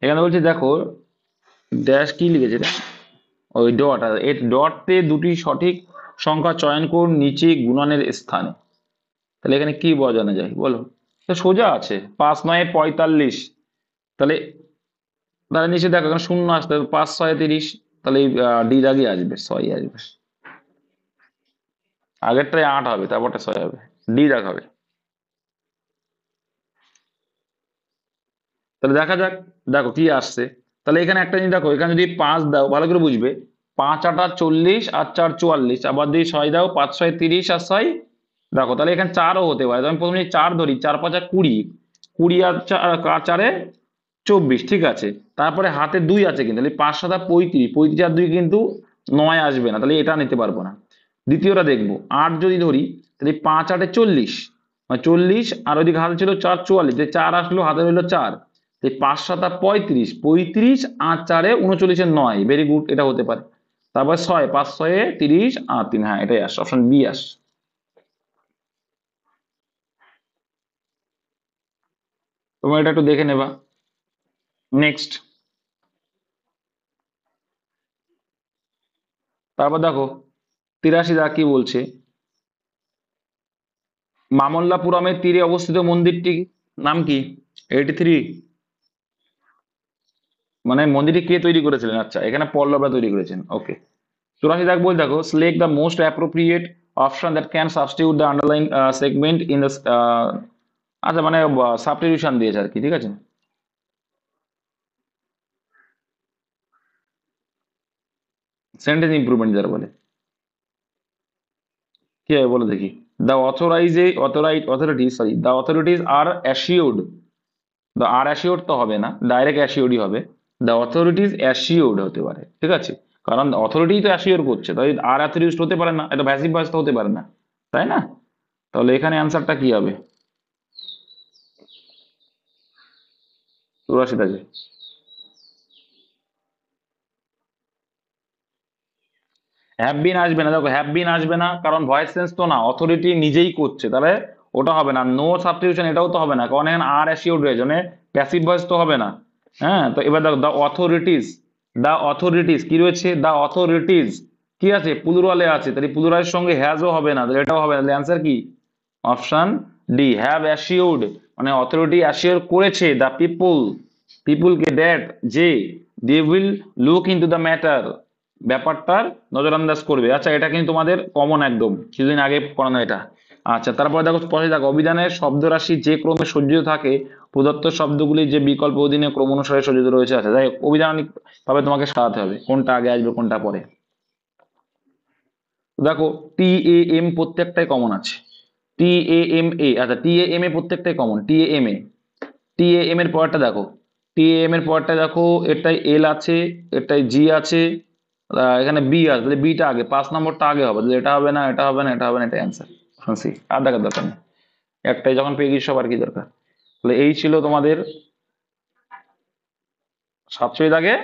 এখানে বলছে দেখো ড্যাশ কি লিখেছে এটা? ওই ডট, আর এর ডটতে দুটি সঠিক সংখ্যা চয়ন করুন নিচে গুণনের স্থানে। তাহলে এখানে কি বোঝানো যায় বলো? তো সোজা আছে, 5 9 45। তাহলে তাহলে নিচে দেখো এখানে শূন্য আসতে হবে, 5 6 30। তাহলে ডির আগে আসবে 6 আসবে। আগেরটাই 8 হবে, তারপরটা 6 হবে, ডি দেখাবে। তাহলে দেখা যাক, দেখো কি আসছে। তাহলে এখানে একটা জিনিস দেখো, এখানে যদি 5 দাও ভালো করে বুঝবে, 5 8 40 আর 4 44, আবার যদি 6 দাও 5 6 30 আর 6 দেখো, তাহলে এখানে 4ও হতে পারে। তো আমি প্রথমে 4 ধরি, 4 5 20, 20 আর 4 24, ঠিক আছে। তারপরে হাতে 2 আছে কিন্তু, তাহলে 5 7 35, 35 আর 2 কিন্তু 9 আসবে না, তাহলে এটা নিতে পারবো না। দ্বিতীয়টা দেখবো, 8 যদি ধরি, তাহলে 5 8 40, 40, আর ওইদিকে হাতে ছিল 4 44, 4 আসলো, হাতে রইলো 4। 5 7 35, 35 আর 4 39 9, ভেরি গুড, এটা হতে পারে। তারপর 6, 5 6 30 আর 3, হ্যাঁ এটাই আসছে, অপশন বি আসছে। তোমরা এটা একটু দেখে নেবা। নেক্সট, তারপর দেখো 83 দা কি বলছে, মামল্লাপুরমের তীরে অবস্থিত মন্দিরটি নাম কি? 83, মানে মন্দিরটি কে তৈরি করেছিলেন? আচ্ছা, এখানে পল্লবরা তৈরি করেছেন, ওকে। 84 দাগ বল দেখো, select the most appropriate option that can substitute the underline segment in the, আচ্ছা মানে সাবস্টিটিউশন দিয়েছে আর কি, ঠিক আছে। সেন্টেন্স ইমপ্রুভমেন্ট যারা বলে, কি হবে বলো দেখি। The authorities, sorry, the authorities are assured, the are assured তো হবে না, ডাইরেক্ট অ্যাসিওর্ডই হবে। দ্য অথরিটিজ অ্যাসিওর্ড হতে পারে, ঠিক আছে, কারণ অথরিটি তো অ্যাসিওর করছে, তাই আর এত ইউজ হতে পারে না, এটা প্যাসিভ ভয়েস তো হতে পারে না, তাই না? তাহলে এখানে অ্যান্সারটা কি হবে? 84 থেকে হ্যাভ বিন আসবে না, দেখো হ্যাভ বিন আসবে না, কারণ ভয়েস সেন্স তো না, অথরিটি নিজেই করছে, তাহলে ওটা হবে না। নো সাবস্টিটিউশন, এটাও তো হবে না, কারণ এখানে আর অ্যাসিওর্ড রয়েছে, মানে প্যাসিভ ভয়েস তো হবে না। হ্যাঁ, তো এবার দেখো দ্য অথরিটিজ, দ্য অথরিটিজ কি রয়েছে? দ্য অথরিটিজ কি আছে? প্লুরালে আছে, তাহলে প্লুরালের সঙ্গে হ্যাজও হবে না, তাহলে এটাও হবে না। তাহলে অ্যান্সার কি? অপশন ডি, হ্যাভ অ্যাসিওর্ড, মানে অথরিটি অ্যাসিওর করেছে দ্য পিপুলকে দ্যাট, যে they will look into the matter, ব্যাপারটার নজরান্দাজ করবে। আচ্ছা, এটা কিন্তু তোমাদের কমন, একদম কিছুদিন আগে পড়ানো এটা। আচ্ছা, তারপরে দেখো পরে দেখো, অভিধানের শব্দরাশি যে ক্রমে সজ্জিত থাকে প্রদত্ত শব্দগুলি যে বিকল্প অধীনে ক্রম অনুসারে সজ্জিত রয়েছে। আছে যাই হোক, অভিধানিক ভাবে তোমাকে সাজাতে হবে কোনটা আগে আসবে কোনটা পরে। দেখো টি এ এম প্রত্যেকটাই কমন আছে, টি এ এম এ, আচ্ছা টি এ এম এ প্রত্যেকটাই কমন, T A M A. T A M এর পরেরটা দেখো, টি এ এম এর পরেরটা দেখো, এটাই এল আছে, এটাই জি আছে, এখানে বি আছে, তাহলে বিটা আগে, 5 নম্বরটা আগে হবে, তাহলে এটা হবে না, এটা হবে না, এটা হবে না, এটা অ্যান্সার সি। আর দেখার দরকার নেই, একটাই যখন পেয়ে গেছি সবার কি দরকার। তাহলে এই ছিল তোমাদের 47 দাগে